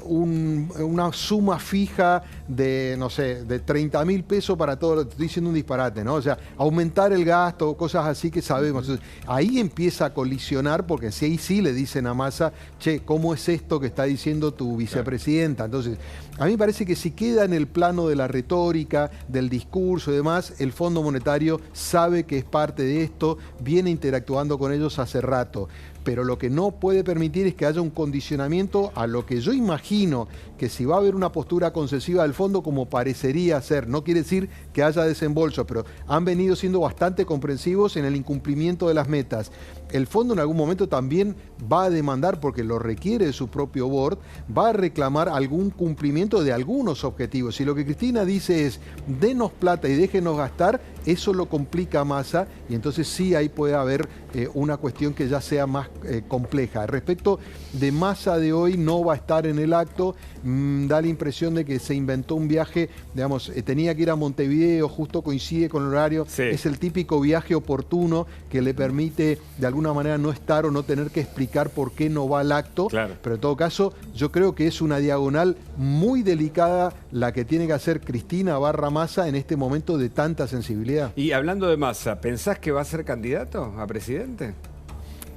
una suma fija de, no sé, de 30.000 pesos para todo, estoy diciendo un disparate, ¿no? O sea, aumentar el gasto, cosas así que sabemos. Entonces, ahí empieza a colisionar, porque si ahí sí le dicen a Massa, che, ¿cómo es esto que está diciendo tu vicepresidenta? Entonces, a mí me parece que si queda en el plano de la retórica, del discurso y demás, el Fondo Monetario sabe que es parte de esto, viene interactuando con ellos hace rato. pero lo que no puede permitir es que haya un condicionamiento a lo que yo imagino que si va a haber una postura concesiva del fondo, como parecería ser, no quiere decir que haya desembolso, pero han venido siendo bastante comprensivos en el incumplimiento de las metas. El fondo en algún momento también va a demandar, porque lo requiere de su propio board, va a reclamar algún cumplimiento de algunos objetivos. Si lo que Cristina dice es, denos plata y déjenos gastar, eso lo complica a Massa, y entonces sí ahí puede haber una cuestión que ya sea más compleja. Respecto de Massa de hoy, no va a estar en el acto, da la impresión de que se inventó un viaje, digamos, tenía que ir a Montevideo, justo coincide con el horario, sí. Es el típico viaje oportuno que le permite de alguna manera no estar o no tener que explicar por qué no va al acto, claro. Pero en todo caso yo creo que es una diagonal muy delicada la que tiene que hacer Cristina / Massa en este momento de tanta sensibilidad. Y hablando de Massa, ¿pensás que va a ser candidato a presidente?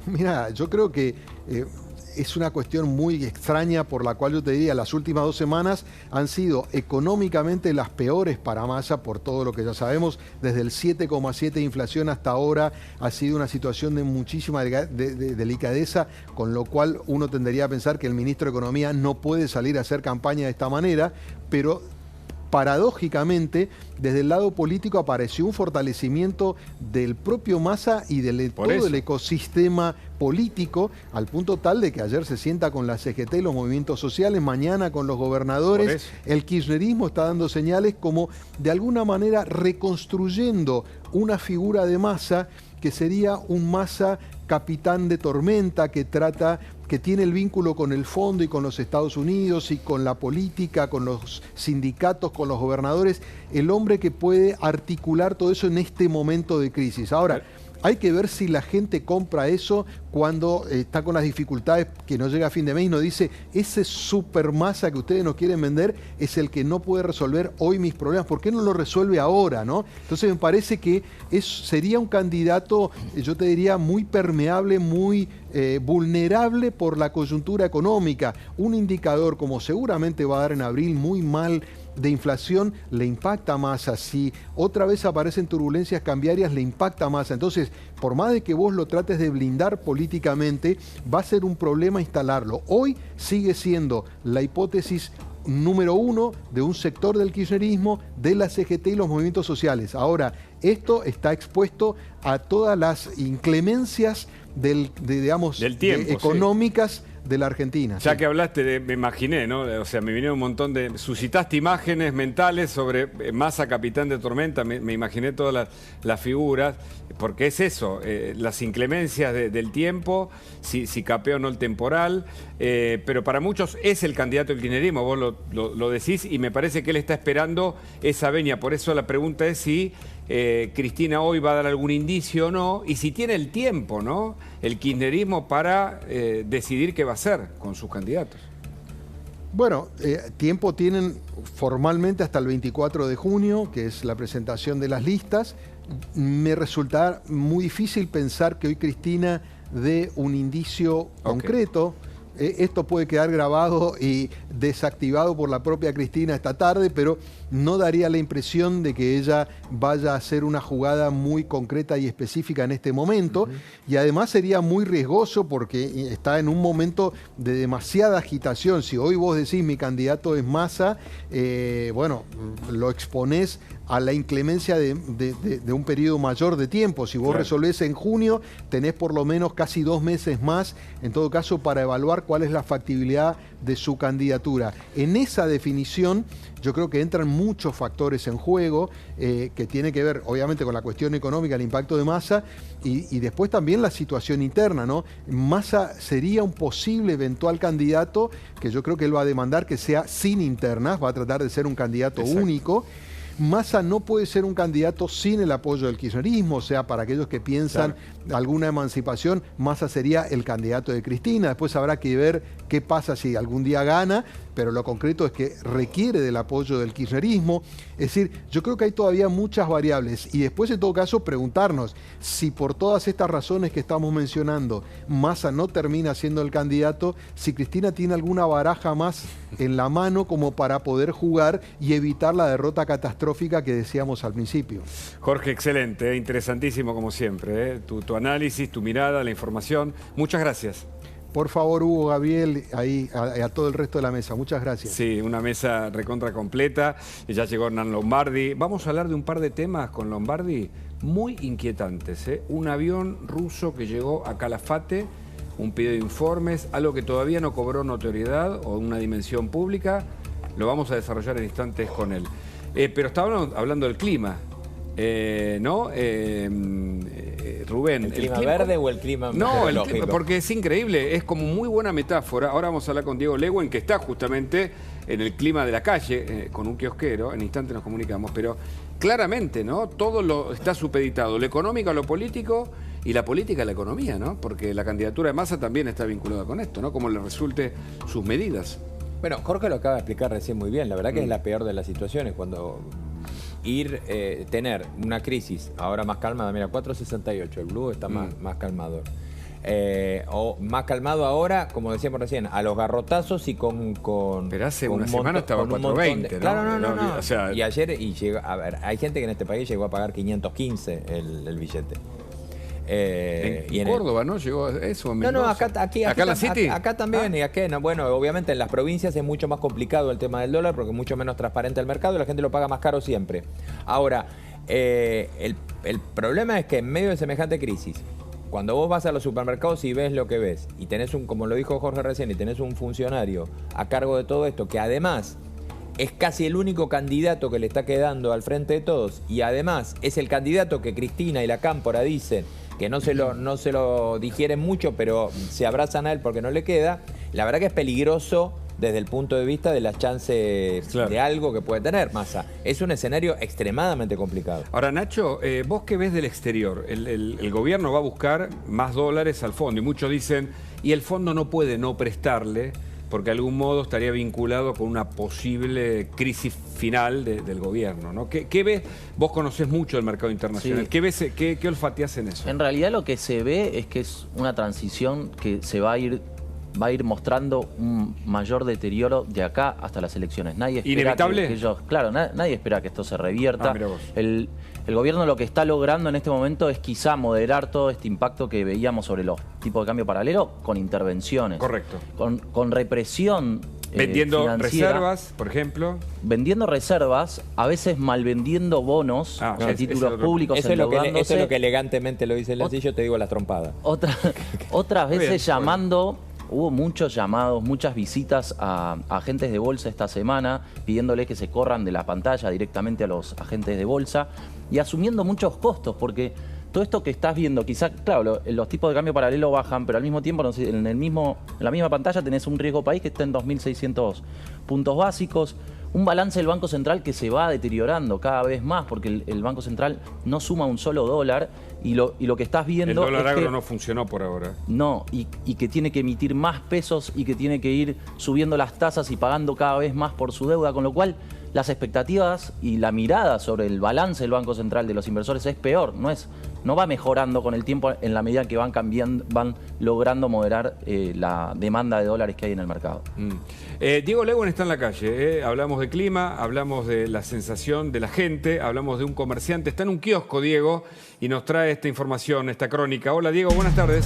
Mira, yo creo que es una cuestión muy extraña por la cual yo te diría las últimas 2 semanas han sido económicamente las peores para Massa por todo lo que ya sabemos. Desde el 7,7 de inflación hasta ahora ha sido una situación de muchísima delicadeza, con lo cual uno tendería a pensar que el ministro de Economía no puede salir a hacer campaña de esta manera, pero paradójicamente, desde el lado político apareció un fortalecimiento del propio Massa y de todo el ecosistema político, al punto tal de que ayer se sienta con la CGT y los movimientos sociales, mañana con los gobernadores. El kirchnerismo está dando señales como de alguna manera reconstruyendo una figura de Massa que sería un Massa capitán de tormenta que tiene el vínculo con el fondo y con los Estados Unidos y con la política, con los sindicatos, con los gobernadores, el hombre que puede articular todo eso en este momento de crisis. Ahora, hay que ver si la gente compra eso cuando está con las dificultades, que no llega a fin de mes y nos dice, ese super Massa que ustedes nos quieren vender es el que no puede resolver hoy mis problemas. ¿Por qué no lo resuelve ahora, no? Entonces me parece que sería un candidato, yo te diría, muy permeable, muy vulnerable por la coyuntura económica. Un indicador, como seguramente va a dar en abril, muy mal de inflación, le impacta a Massa. Si otra vez aparecen turbulencias cambiarias, le impacta a Massa. Entonces, por más de que vos lo trates de blindar políticamente, va a ser un problema instalarlo. Hoy sigue siendo la hipótesis número 1 de un sector del kirchnerismo, de la CGT y los movimientos sociales. Ahora, esto está expuesto a todas las inclemencias del tiempo, económicas de la Argentina. Ya que hablaste me imaginé, ¿no? O sea, me vinieron un montón suscitaste imágenes mentales sobre Massa, capitán de tormenta, me imaginé todas las figuras, porque es eso, las inclemencias del tiempo, si capea o no el temporal, pero para muchos es el candidato del kirchnerismo, vos lo decís, y me parece que él está esperando esa venia. Por eso la pregunta es si Cristina hoy va a dar algún indicio o no, y si tiene el tiempo, ¿no?, el kirchnerismo para decidir qué va a hacer con sus candidatos. Bueno, tiempo tienen formalmente hasta el 24 de junio, que es la presentación de las listas. Me resulta muy difícil pensar que hoy Cristina dé un indicio concreto. Esto puede quedar grabado y desactivado por la propia Cristina esta tarde, pero no daría la impresión de que ella vaya a hacer una jugada muy concreta y específica en este momento. Y además sería muy riesgoso porque está en un momento de demasiada agitación. Si hoy vos decís mi candidato es Massa, bueno, lo exponés a la inclemencia de un periodo mayor de tiempo. Si vos resolvés en junio, tenés por lo menos casi 2 meses más, en todo caso, para evaluar cuál es la factibilidad de su candidatura. En esa definición, yo creo que entran muchos factores en juego, que tiene que ver, obviamente, con la cuestión económica, el impacto de Massa, y después también la situación interna, ¿no? Massa sería un posible eventual candidato, que yo creo que él va a demandar que sea sin internas, va a tratar de ser un candidato único. Massa no puede ser un candidato sin el apoyo del kirchnerismo, o sea, para aquellos que piensan alguna emancipación, Massa sería el candidato de Cristina. Después habrá que ver qué pasa si algún día gana, pero lo concreto es que requiere del apoyo del kirchnerismo. Es decir, yo creo que hay todavía muchas variables, y después en todo caso preguntarnos si por todas estas razones que estamos mencionando Massa no termina siendo el candidato, si Cristina tiene alguna baraja más en la mano como para poder jugar y evitar la derrota catastrófica catastrófica que decíamos al principio. Jorge, excelente, interesantísimo como siempre. Tu análisis, tu mirada, la información. Muchas gracias. Por favor, Hugo, Gabriel, ahí a todo el resto de la mesa. Muchas gracias. Sí, una mesa recontra completa. Ya llegó Hernán Lombardi. Vamos a hablar de un par de temas con Lombardi muy inquietantes. Un avión ruso que llegó a Calafate, un pedido de informes, algo que todavía no cobró notoriedad o una dimensión pública. Lo vamos a desarrollar en instantes con él. Pero estábamos hablando del clima. ¿No? Rubén. ¿El clima verde o el clima No, porque es increíble, es como muy buena metáfora. Ahora vamos a hablar con Diego Lewen, que está justamente en el clima de la calle, con un kiosquero. En instante nos comunicamos, pero claramente, ¿no? Todo lo está supeditado, lo económico a lo político y la política a la economía, ¿no? Porque la candidatura de Massa también está vinculada con esto, ¿no? Como le resulte sus medidas. Bueno, Jorge lo acaba de explicar recién muy bien. La verdad que es la peor de las situaciones cuando tener una crisis ahora más calmada. Mira, 4.68, el blue está más calmado. O más calmado ahora, como decíamos recién, a los garrotazos y con pero hace una semana estaba 4.20, ¿no? Claro, no. O sea, y ayer, a ver, hay gente que en este país llegó a pagar 515 el billete. En Córdoba, ¿no? Llegó eso. No, acá en la City. Acá también, y acá, no, bueno, obviamente en las provincias es mucho más complicado el tema del dólar porque es mucho menos transparente el mercado y la gente lo paga más caro siempre. Ahora, el problema es que en medio de semejante crisis, cuando vos vas a los supermercados y ves lo que ves, y tenés como lo dijo Jorge recién, y tenés un funcionario a cargo de todo esto, que además es casi el único candidato que le está quedando al frente de todos, y además es el candidato que Cristina y la Cámpora dicen que no se lo digieren mucho, pero se abrazan a él porque no le queda, la verdad que es peligroso desde el punto de vista de las chances de algo que puede tener Massa. Es un escenario extremadamente complicado. Ahora, Nacho, vos qué ves del exterior, el gobierno va a buscar más dólares al fondo y muchos dicen, y el fondo no puede no prestarle porque de algún modo estaría vinculado con una posible crisis final del gobierno, ¿no? ¿Qué ves? Vos conocés mucho el mercado internacional. Sí. ¿Qué ves, qué olfateás en eso? En realidad lo que se ve es que es una transición que se va a ir mostrando un mayor deterioro de acá hasta las elecciones. Nadie espera ¿inevitable? Nadie espera que esto se revierta. El gobierno lo que está logrando en este momento es quizá moderar todo este impacto que veíamos sobre los tipos de cambio paralelo con intervenciones. Correcto. Con represión vendiendo financiera, reservas, por ejemplo. Vendiendo reservas, a veces malvendiendo bonos de títulos públicos. Eso es lo que elegantemente lo dice el así, yo te digo las trompadas. Otras veces llamando... Hubo muchos llamados, muchas visitas a agentes de bolsa esta semana, pidiéndoles que se corran de la pantalla directamente a los agentes de bolsa y asumiendo muchos costos, porque todo esto que estás viendo, quizás, claro, los tipos de cambio paralelo bajan, pero al mismo tiempo en la misma pantalla tenés un riesgo país que está en 2.600 puntos básicos, un balance del Banco Central que se va deteriorando cada vez más, porque el Banco Central no suma un solo dólar, y lo que estás viendo... El dólar agro no funcionó por ahora. No, y que tiene que emitir más pesos y que tiene que ir subiendo las tasas y pagando cada vez más por su deuda, con lo cual las expectativas y la mirada sobre el balance del Banco Central de los inversores es peor, no va mejorando con el tiempo en la medida que van logrando moderar la demanda de dólares que hay en el mercado. Diego Lewen está en la calle, hablamos de clima, hablamos de la sensación de la gente, hablamos de un comerciante, está en un kiosco, Diego, y nos trae esta información, esta crónica. Hola, Diego, buenas tardes.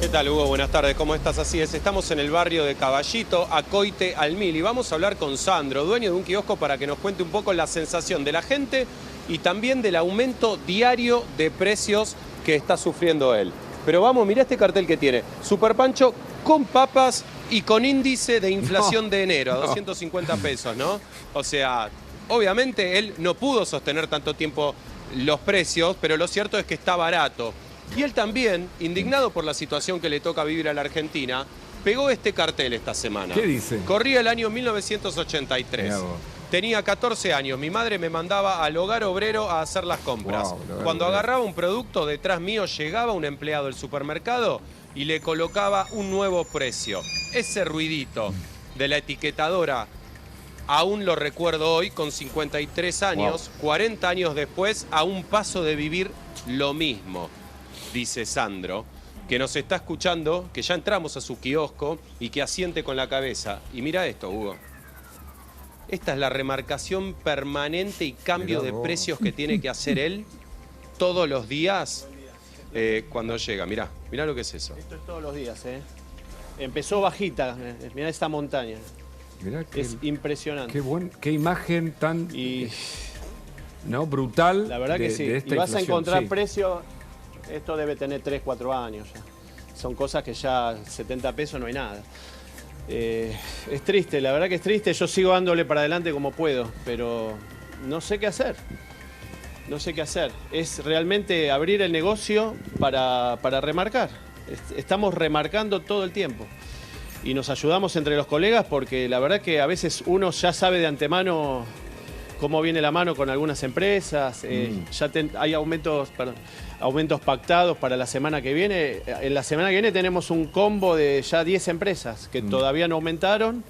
¿Qué tal, Hugo? Buenas tardes, ¿cómo estás? Así es, estamos en el barrio de Caballito, Acoite al Mil, y vamos a hablar con Sandro, dueño de un kiosco, para que nos cuente un poco la sensación de la gente y también del aumento diario de precios que está sufriendo él. Pero vamos, mirá este cartel que tiene, Super Pancho con papas y con índice de inflación de enero, a 250 pesos, ¿no? O sea, obviamente él no pudo sostener tanto tiempo los precios, pero lo cierto es que está barato. Y él también, indignado por la situación que le toca vivir a la Argentina, pegó este cartel esta semana. ¿Qué dice? Corría el año 1983. Tenía 14 años. Mi madre me mandaba al hogar obrero a hacer las compras. Cuando agarraba un producto, detrás mío llegaba un empleado del supermercado y le colocaba un nuevo precio. Ese ruidito de la etiquetadora aún lo recuerdo hoy, con 53 años, 40 años después, a un paso de vivir lo mismo. Dice Sandro, que nos está escuchando, que ya entramos a su kiosco y que asiente con la cabeza. Y mira esto, Hugo. Esta es la remarcación permanente y cambios de precios que tiene que hacer él todos los días cuando llega. Mirá lo que es eso. Esto es todos los días, ¿eh? Empezó bajita, mirá esta montaña. Mirá es impresionante. Qué imagen tan ¿no? brutal. La verdad que sí. De esta y vas inflación, a encontrar sí. precios, esto debe tener 3, 4 años ya. Son cosas que ya 70 pesos no hay nada. Es triste, la verdad que es triste. Yo sigo dándole para adelante como puedo, pero no sé qué hacer. No sé qué hacer. Es realmente abrir el negocio para remarcar. Estamos remarcando todo el tiempo. Y nos ayudamos entre los colegas porque la verdad que a veces uno ya sabe de antemano cómo viene la mano con algunas empresas. Ya hay aumentos pactados para la semana que viene. En la semana que viene tenemos un combo de ya 10 empresas que todavía no aumentaron.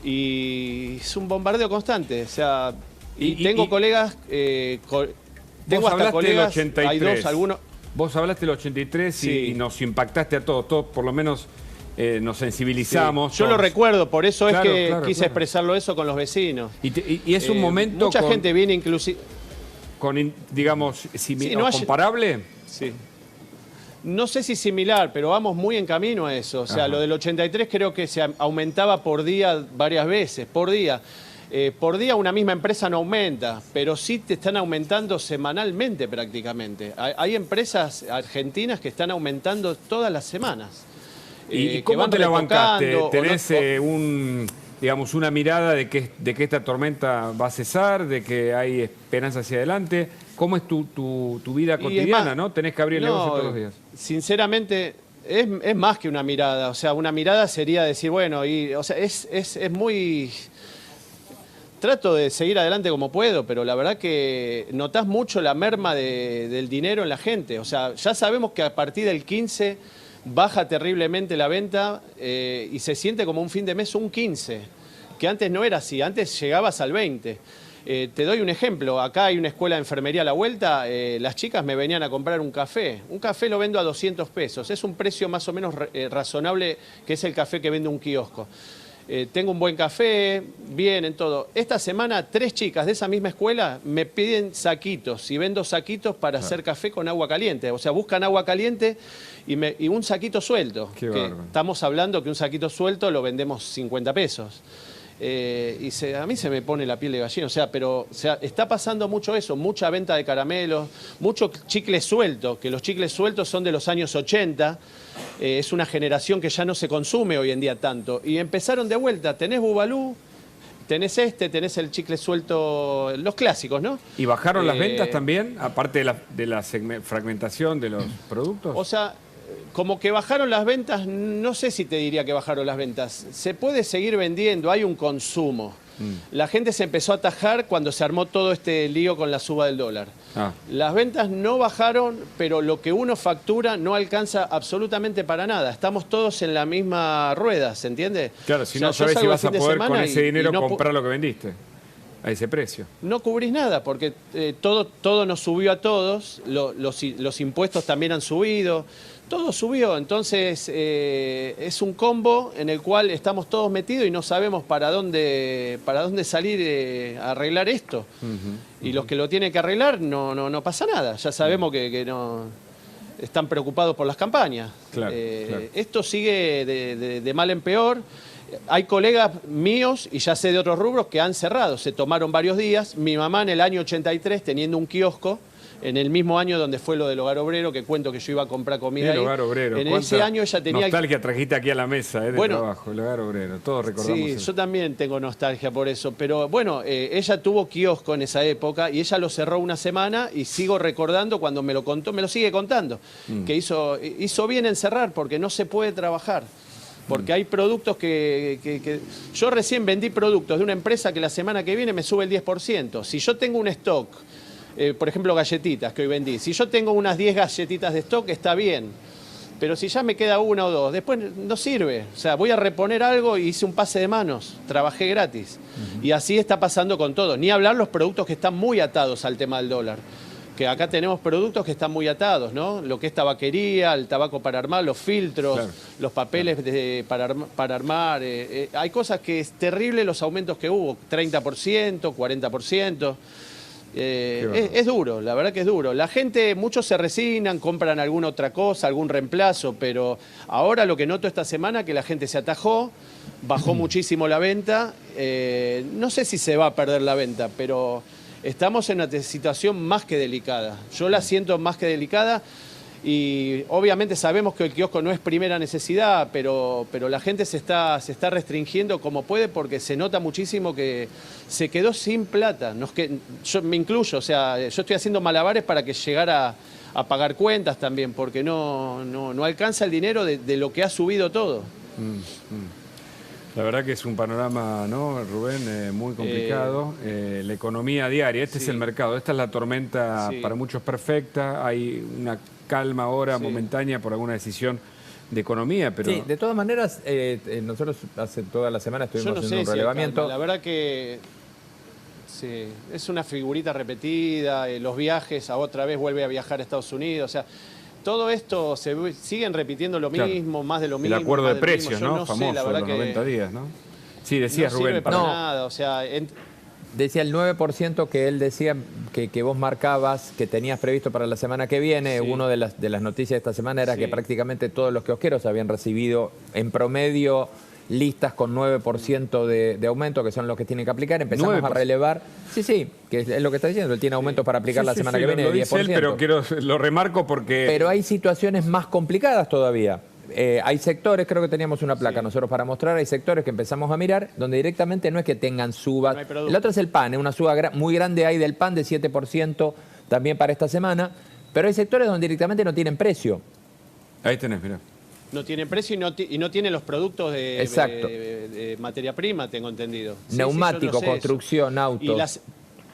Y es un bombardeo constante. O sea, tengo colegas... tengo hasta colegas, hay dos, algunos... Vos hablaste del 83 Sí. y nos impactaste a todos por lo menos nos sensibilizamos. Sí. Yo lo recuerdo, por eso es que quise expresarlo eso con los vecinos. Y es un momento... Mucha gente viene inclusive... digamos, comparable. Sí. No sé si similar, pero vamos muy en camino a eso. O sea, lo del 83 creo que se aumentaba por día varias veces, por día. Por día una misma empresa no aumenta, pero sí te están aumentando semanalmente prácticamente. Hay empresas argentinas que están aumentando todas las semanas. ¿Y cómo te la bancaste? ¿Tenés digamos, una mirada de que esta tormenta va a cesar, de que hay esperanza hacia adelante? ¿Cómo es tu vida cotidiana, no? Tenés que abrir el negocio todos los días. Sinceramente, es más que una mirada. O sea, una mirada sería decir, bueno, o sea, es muy... Trato de seguir adelante como puedo, pero la verdad que notás mucho la merma del dinero en la gente. O sea, ya sabemos que a partir del 15 baja terriblemente la venta y se siente como un fin de mes un 15, que antes no era así, antes llegabas al 20. Te doy un ejemplo, acá hay una escuela de enfermería a la vuelta, las chicas me venían a comprar un café lo vendo a 200 pesos, es un precio más o menos razonable que es el café que vende un kiosco. Tengo un buen café, bien en todo. Esta semana 3 chicas de esa misma escuela me piden saquitos y vendo saquitos para hacer café con agua caliente. O sea, buscan agua caliente y un saquito suelto. Estamos hablando que un saquito suelto lo vendemos 50 pesos. A mí se me pone la piel de gallina. O sea, está pasando mucho eso, mucha venta de caramelos, mucho chicle suelto, que los chicles sueltos son de los años 80. Es una generación que ya no se consume hoy en día tanto. Y empezaron de vuelta. Tenés Bubalú, tenés tenés el chicle suelto, los clásicos, ¿no? ¿Y bajaron las ventas también, aparte de la fragmentación de los productos? O sea, como que bajaron las ventas, no sé si te diría que bajaron las ventas. Se puede seguir vendiendo, hay un consumo. La gente se empezó a atajar cuando se armó todo este lío con la suba del dólar. Las ventas no bajaron, pero lo que uno factura no alcanza absolutamente para nada. Estamos todos en la misma rueda, ¿se entiende? Claro, si no sabes si vas a poder con ese dinero comprar lo que vendiste a ese precio. No cubrís nada, porque todo nos subió a todos, los impuestos también han subido, todo subió, entonces es un combo en el cual estamos todos metidos y no sabemos para dónde salir a arreglar esto. Y los que lo tienen que arreglar no pasa nada, ya sabemos que no están preocupados por las campañas. Claro. Esto sigue de mal en peor. Hay colegas míos, y ya sé de otros rubros, que han cerrado, se tomaron varios días. Mi mamá en el año 83, teniendo un kiosco, en el mismo año donde fue lo del Hogar Obrero, que cuento que yo iba a comprar comida ahí. El Hogar Obrero. En ese año ella tenía... Nostalgia trajiste aquí a la mesa de trabajo, el Hogar Obrero, todos recordamos Sí, eso. yo también tengo nostalgia por eso, pero bueno, ella tuvo kiosco en esa época y ella lo cerró una semana y sigo recordando cuando me lo contó, me lo sigue contando, que hizo bien en cerrar porque no se puede trabajar. Porque hay productos que... Yo recién vendí productos de una empresa que la semana que viene me sube el 10%. Si yo tengo un stock, por ejemplo galletitas que hoy vendí, si yo tengo unas 10 galletitas de stock está bien. Pero si ya me queda una o dos, después no sirve. O sea, voy a reponer algo y hice un pase de manos, trabajé gratis. Y así está pasando con todo. Ni hablar los productos que están muy atados al tema del dólar. que acá tenemos productos que están muy atados, ¿no? Lo que es tabaquería, el tabaco para armar, los filtros, Claro. los papeles para armar. Hay cosas que es terrible los aumentos que hubo, 30%, 40%. Es duro, la verdad que es duro. La gente, muchos se resignan, compran alguna otra cosa, algún reemplazo, pero ahora lo que noto esta semana que la gente se atajó, bajó muchísimo la venta. No sé si se va a perder la venta, pero estamos en una situación más que delicada. Yo la siento más que delicada y obviamente sabemos que el kiosco no es primera necesidad, pero la gente se está restringiendo como puede porque se nota muchísimo que se quedó sin plata. Yo me incluyo, o sea, yo estoy haciendo malabares para que llegara a pagar cuentas también, porque no alcanza el dinero de lo que ha subido todo. La verdad que es un panorama, ¿no, Rubén? Muy complicado. La economía diaria, este es el mercado, esta es la tormenta para muchos perfecta. Hay una calma ahora momentánea por alguna decisión de economía, pero... Sí, de todas maneras, nosotros hace toda la semana estuvimos haciendo un Si relevamiento. calma. La verdad que sí, es una figurita repetida, los viajes, a otra vez vuelve a viajar a Estados Unidos, o sea... Todo esto siguen repitiendo lo mismo, más de lo mismo. El acuerdo de precios, mismo. ¿no? No Famoso, sé, la verdad los que 90 días, ¿no? Sí, decías, no Rubén. sirve para nada, o sea... Decía el 9% que él decía que vos marcabas, que tenías previsto para la semana que viene. Sí. Una de las noticias de esta semana era que prácticamente todos los kiosqueros habían recibido en promedio listas con 9% de aumento, que son los que tienen que aplicar. Empezamos a relevar. Sí, que es lo que está diciendo. Él tiene aumentos para aplicar la semana que viene de 10%. Él, pero lo remarco porque... Pero hay situaciones más complicadas todavía. Hay sectores, creo que teníamos una placa nosotros para mostrar, hay sectores que empezamos a mirar donde directamente no es que tengan subas. No, el otro es el pan, una suba muy grande hay del pan de 7% también para esta semana, pero hay sectores donde directamente no tienen precio. Ahí tenés, mirá. No tienen precio y no tienen los productos de materia prima, tengo entendido. Neumático, construcción, autos,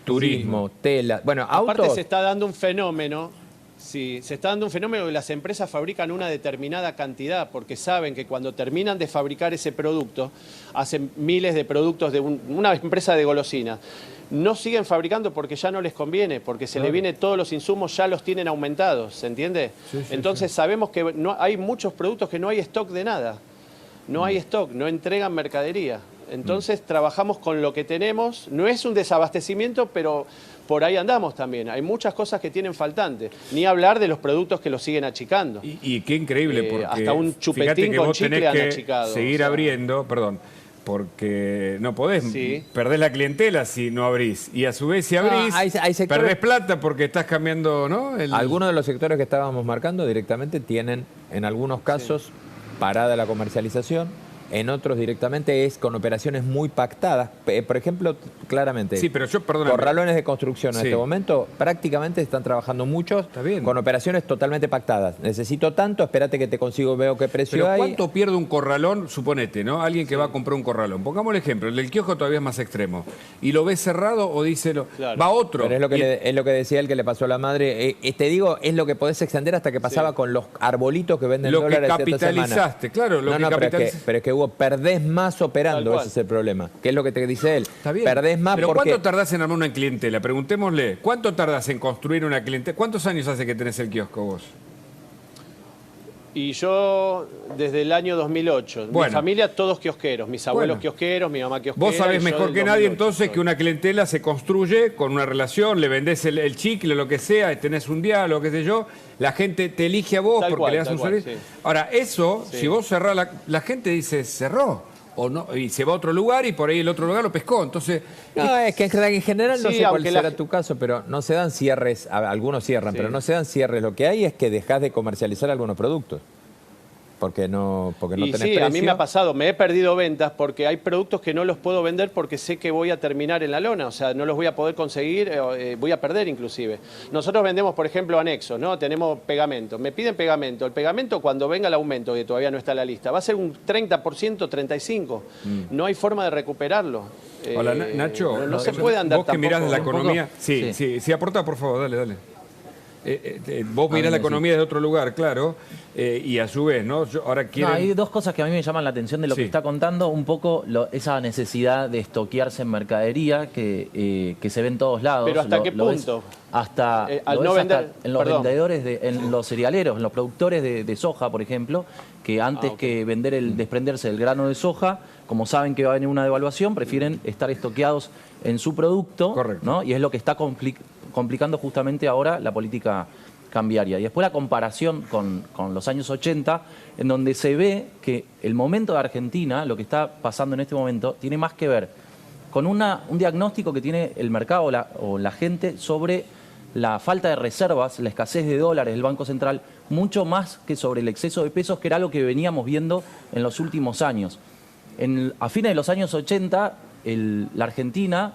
turismo, tela. Bueno, aparte autos... se está dando un fenómeno. Sí, se está dando un fenómeno que las empresas fabrican una determinada cantidad porque saben que cuando terminan de fabricar ese producto, hacen miles de productos de una empresa de golosinas. No siguen fabricando porque ya no les conviene, porque se le viene todos los insumos, ya los tienen aumentados, ¿se entiende? Entonces sabemos que hay muchos productos que no hay stock de nada. No hay stock, no entregan mercadería. Entonces trabajamos con lo que tenemos. No es un desabastecimiento, pero por ahí andamos también. Hay muchas cosas que tienen faltantes. Ni hablar de los productos que los siguen achicando. Y qué increíble, porque hasta un chupetín con chicle han achicado. Seguir abriendo, porque no podés perder la clientela si no abrís. Y a su vez si abrís, hay sectores... perdés plata porque estás cambiando, ¿no? Algunos de los sectores que estábamos marcando directamente tienen, en algunos casos, parada la comercialización. En otros directamente es con operaciones muy pactadas. Por ejemplo, claramente, sí, pero yo, perdóname, corralones de construcción en este momento prácticamente están trabajando muchos con operaciones totalmente pactadas. Necesito tanto, espérate que te consigo, veo qué precio hay. Pero ¿cuánto pierde un corralón? Suponete, ¿no? Alguien que va a comprar un corralón. Pongamos el ejemplo, el del kiosco todavía es más extremo. ¿Y lo ves cerrado o dice, va otro? Pero es lo que decía él que le pasó a la madre. Te digo, es lo que podés extender hasta que pasaba con los arbolitos que venden lo dólares. Lo que capitalizaste, claro. Lo que capitalizaste. Pero es que perdés más operando, ese es el problema. ¿Qué es lo que te dice él? Está bien. Perdés más pero porque... ¿cuánto tardás en armar una clientela? Preguntémosle, ¿cuánto tardás en construir una clientela? ¿Cuántos años hace que tenés el kiosco vos? Y yo desde el año 2008. Bueno. Mi familia todos kiosqueros, mis abuelos kiosqueros, mi mamá kiosquera. Vos sabés mejor que nadie entonces que una clientela se construye con una relación, le vendés el chicle, lo que sea, tenés un diálogo, qué sé yo, la gente te elige a vos porque le das un servicio. Ahora, eso, si vos cerrás, la gente dice, cerró. O no, y se va a otro lugar y por ahí el otro lugar lo pescó. Entonces. No, es que en general no sé cuál será tu caso, pero no se dan cierres, algunos cierran, pero no se dan cierres. Lo que hay es que dejás de comercializar algunos productos. Porque no tenés precio. A mí me ha pasado, me he perdido ventas porque hay productos que no los puedo vender porque sé que voy a terminar en la lona, o sea, no los voy a poder conseguir, voy a perder inclusive. Nosotros vendemos, por ejemplo, anexos, ¿no? Tenemos pegamento, me piden pegamento. El pegamento cuando venga el aumento, que todavía no está en la lista, va a ser un 30%, 35%. No hay forma de recuperarlo. Hola, Nacho. No se puede andar vos que mirás de la economía. Sí, aportá, por favor, dale. vos mirás la economía de otro lugar, claro, y a su vez, ¿no? Ahora quieren... hay dos cosas que a mí me llaman la atención de lo que está contando, un poco esa necesidad de estoquearse en mercadería que se ve en todos lados. ¿Pero hasta qué punto? Hasta en los vendedores, en los cerealeros, en los productores de soja, por ejemplo, que antes que desprenderse del grano de soja, como saben que va a venir una devaluación, prefieren estar estoqueados en su producto, ¿no? Y es lo que está complicando justamente ahora la política cambiaria. Y después la comparación con los años 80, en donde se ve que el momento de Argentina, lo que está pasando en este momento, tiene más que ver con un diagnóstico que tiene el mercado o la gente sobre la falta de reservas, la escasez de dólares del Banco Central, mucho más que sobre el exceso de pesos, que era algo que veníamos viendo en los últimos años. A fines de los años 80, la Argentina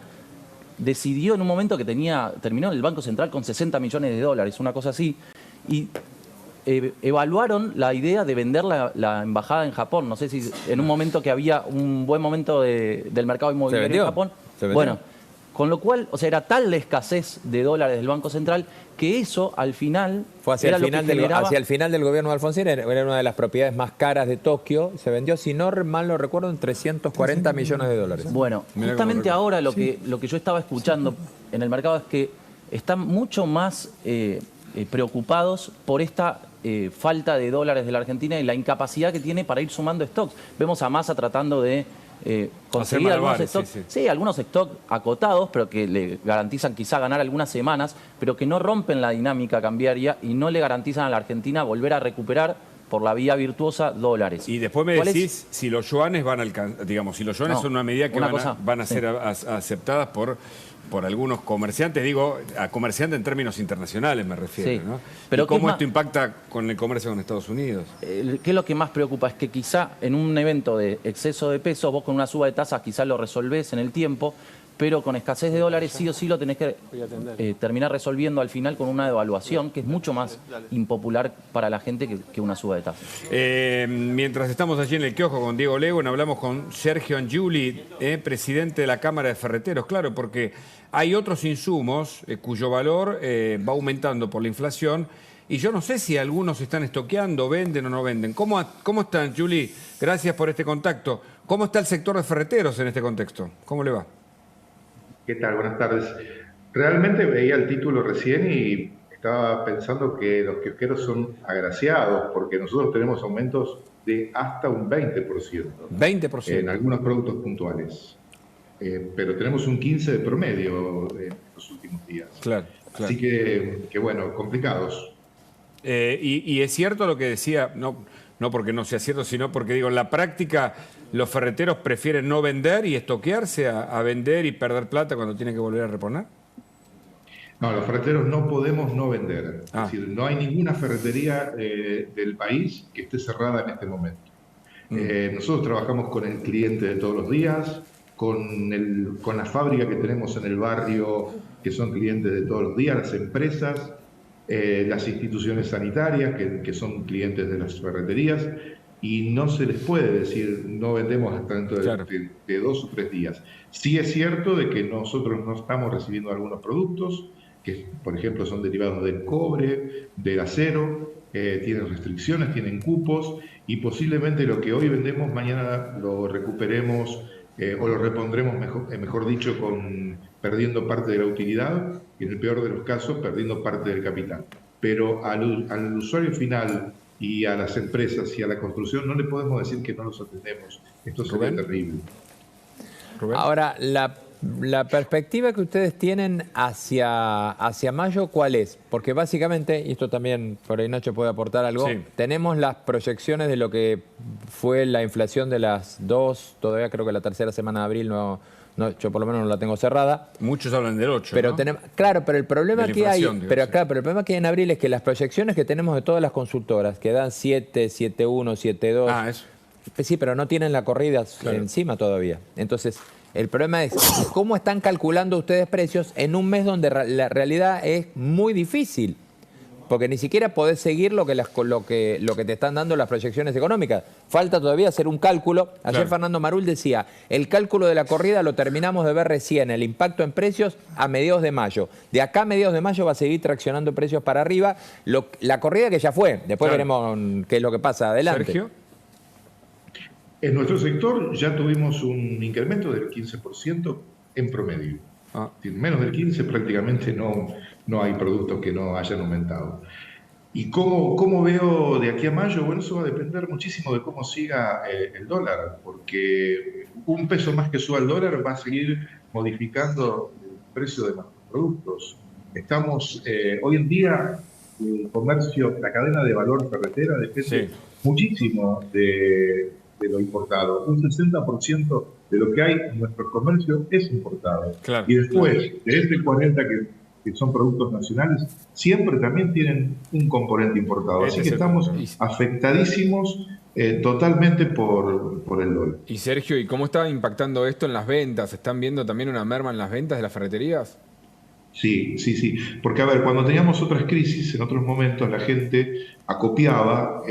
decidió en un momento que terminó el Banco Central con 60 millones de dólares, una cosa así, y evaluaron la idea de vender la embajada en Japón. No sé si en un momento que había un buen momento del mercado inmobiliario en Japón. Bueno, con lo cual, o sea, era tal la escasez de dólares del Banco Central que eso al final fue hacia el final del gobierno de Alfonsín. Era una de las propiedades más caras de Tokio. Se vendió, si no mal lo recuerdo, en 340 millones de dólares. Bueno, justamente ahora lo que yo estaba escuchando en el mercado es que están mucho más preocupados por esta falta de dólares de la Argentina y la incapacidad que tiene para ir sumando stocks. Vemos a Massa tratando de conseguir algunos stocks, algunos stocks acotados, pero que le garantizan quizá ganar algunas semanas, pero que no rompen la dinámica cambiaria y no le garantizan a la Argentina volver a recuperar por la vía virtuosa dólares. Y después me decís si los yuanes van a alcanzar, digamos, si los yuanes son una medida que van a ser aceptadas por algunos comerciantes, digo, a comerciantes en términos internacionales me refiero, ¿no? Pero ¿y cómo esto impacta con el comercio con Estados Unidos? ¿Qué es lo que más preocupa? Es que quizá en un evento de exceso de pesos, vos con una suba de tasas quizás lo resolvés en el tiempo, pero con escasez de dólares sí o sí lo tenés que terminar resolviendo al final con una devaluación que es mucho más impopular para la gente que una suba de tasas. Mientras estamos allí en el kiosco con Diego Leguen, hablamos con Sergio Angiuli, presidente de la Cámara de Ferreteros, claro, porque hay otros insumos cuyo valor va aumentando por la inflación y yo no sé si algunos están estoqueando, venden o no venden. ¿Cómo están, Angiuli? Gracias por este contacto. ¿Cómo está el sector de ferreteros en este contexto? ¿Cómo le va? ¿Qué tal? Buenas tardes. Realmente veía el título recién y estaba pensando que los kiosqueros son agraciados porque nosotros tenemos aumentos de hasta un 20%. 20%. En algunos productos puntuales. Pero tenemos un 15% de promedio en los últimos días. Claro. Así que bueno, complicados. Y es cierto lo que decía, no porque no sea cierto, sino porque digo, en la práctica los ferreteros prefieren no vender y estoquearse a vender y perder plata cuando tienen que volver a reponer. No, los ferreteros no podemos no vender. Es decir, no hay ninguna ferretería del país que esté cerrada en este momento. Nosotros trabajamos con el cliente de todos los días, con la fábrica que tenemos en el barrio, que son clientes de todos los días, las empresas, las instituciones sanitarias, que son clientes de las ferreterías, y no se les puede decir no vendemos hasta dentro de 2 o 3 días. Sí es cierto de que nosotros no estamos recibiendo algunos productos, que por ejemplo son derivados del cobre, del acero, tienen restricciones, tienen cupos, y posiblemente lo que hoy vendemos mañana lo recuperemos o lo repondremos, mejor dicho, perdiendo parte de la utilidad y en el peor de los casos perdiendo parte del capital. Pero al usuario final y a las empresas y a la construcción no le podemos decir que no los atendemos. Esto sería terrible. Ahora, la perspectiva que ustedes tienen hacia mayo, ¿cuál es? Porque básicamente, y esto también por ahí Nacho puede aportar algo, tenemos las proyecciones de lo que fue la inflación de las 2, todavía creo que la tercera semana de abril yo por lo menos no la tengo cerrada. Muchos hablan del 8, pero ¿no? Claro, pero el problema que hay, pero el problema que hay en abril es que las proyecciones que tenemos de todas las consultoras, que dan 7, 7.1, 7.2, eso. Sí, pero no tienen la corrida encima todavía. Entonces, el problema es cómo están calculando ustedes precios en un mes donde la realidad es muy difícil. porque ni siquiera podés seguir lo que te están dando las proyecciones económicas. Falta todavía hacer un cálculo. Ayer Fernando Marul decía, el cálculo de la corrida lo terminamos de ver recién, el impacto en precios a mediados de mayo. De acá a mediados de mayo va a seguir traccionando precios para arriba. La corrida que ya fue, después veremos qué es lo que pasa adelante. Sergio. En nuestro sector ya tuvimos un incremento del 15% en promedio. Menos del 15% prácticamente no hay productos que no hayan aumentado. ¿Y cómo veo de aquí a mayo? Bueno, eso va a depender muchísimo de cómo siga el dólar, porque un peso más que suba el dólar va a seguir modificando el precio de nuestros productos. Estamos, hoy en día, el comercio, la cadena de valor ferretera depende muchísimo de lo importado. Un 60% de lo que hay en nuestro comercio es importado. Y después de este 40% que son productos nacionales, siempre también tienen un componente importado. Así que estamos afectadísimos totalmente por el dólar. Y Sergio, ¿y cómo está impactando esto en las ventas? ¿Están viendo también una merma en las ventas de las ferreterías? Sí. Porque, a ver, cuando teníamos otras crisis, en otros momentos la gente acopiaba,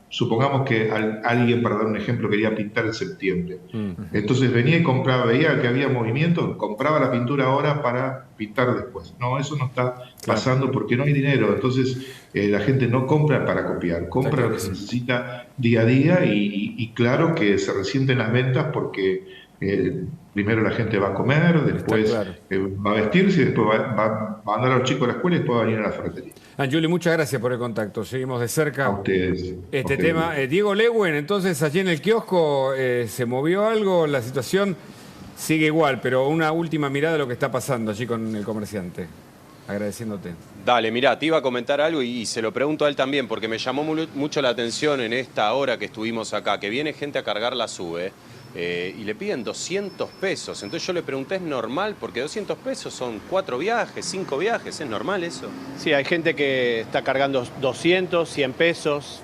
supongamos que alguien, para dar un ejemplo, quería pintar en septiembre. Entonces venía y compraba, veía que había movimiento, compraba la pintura ahora para pintar después. No, eso no está pasando porque no hay dinero. Entonces la gente no compra para copiar, compra lo que se necesita día a día y claro que se resienten las ventas porque primero la gente va a comer, después va a vestirse, y después va a mandar a los chicos a la escuela y después va a venir a la ferretería. Anjuli, muchas gracias por el contacto. Seguimos de cerca a ustedes, este tema. Diego Lewen, entonces allí en el kiosco se movió algo, la situación sigue igual, pero una última mirada de lo que está pasando allí con el comerciante. Agradeciéndote. Dale, mirá, te iba a comentar algo y se lo pregunto a él también, porque me llamó mucho la atención en esta hora que estuvimos acá, que viene gente a cargar la SUBE. Y le piden 200 pesos. Entonces yo le pregunté, ¿es normal? Porque 200 pesos son 4 viajes, 5 viajes. ¿Es normal eso? Sí, hay gente que está cargando 200, 100 pesos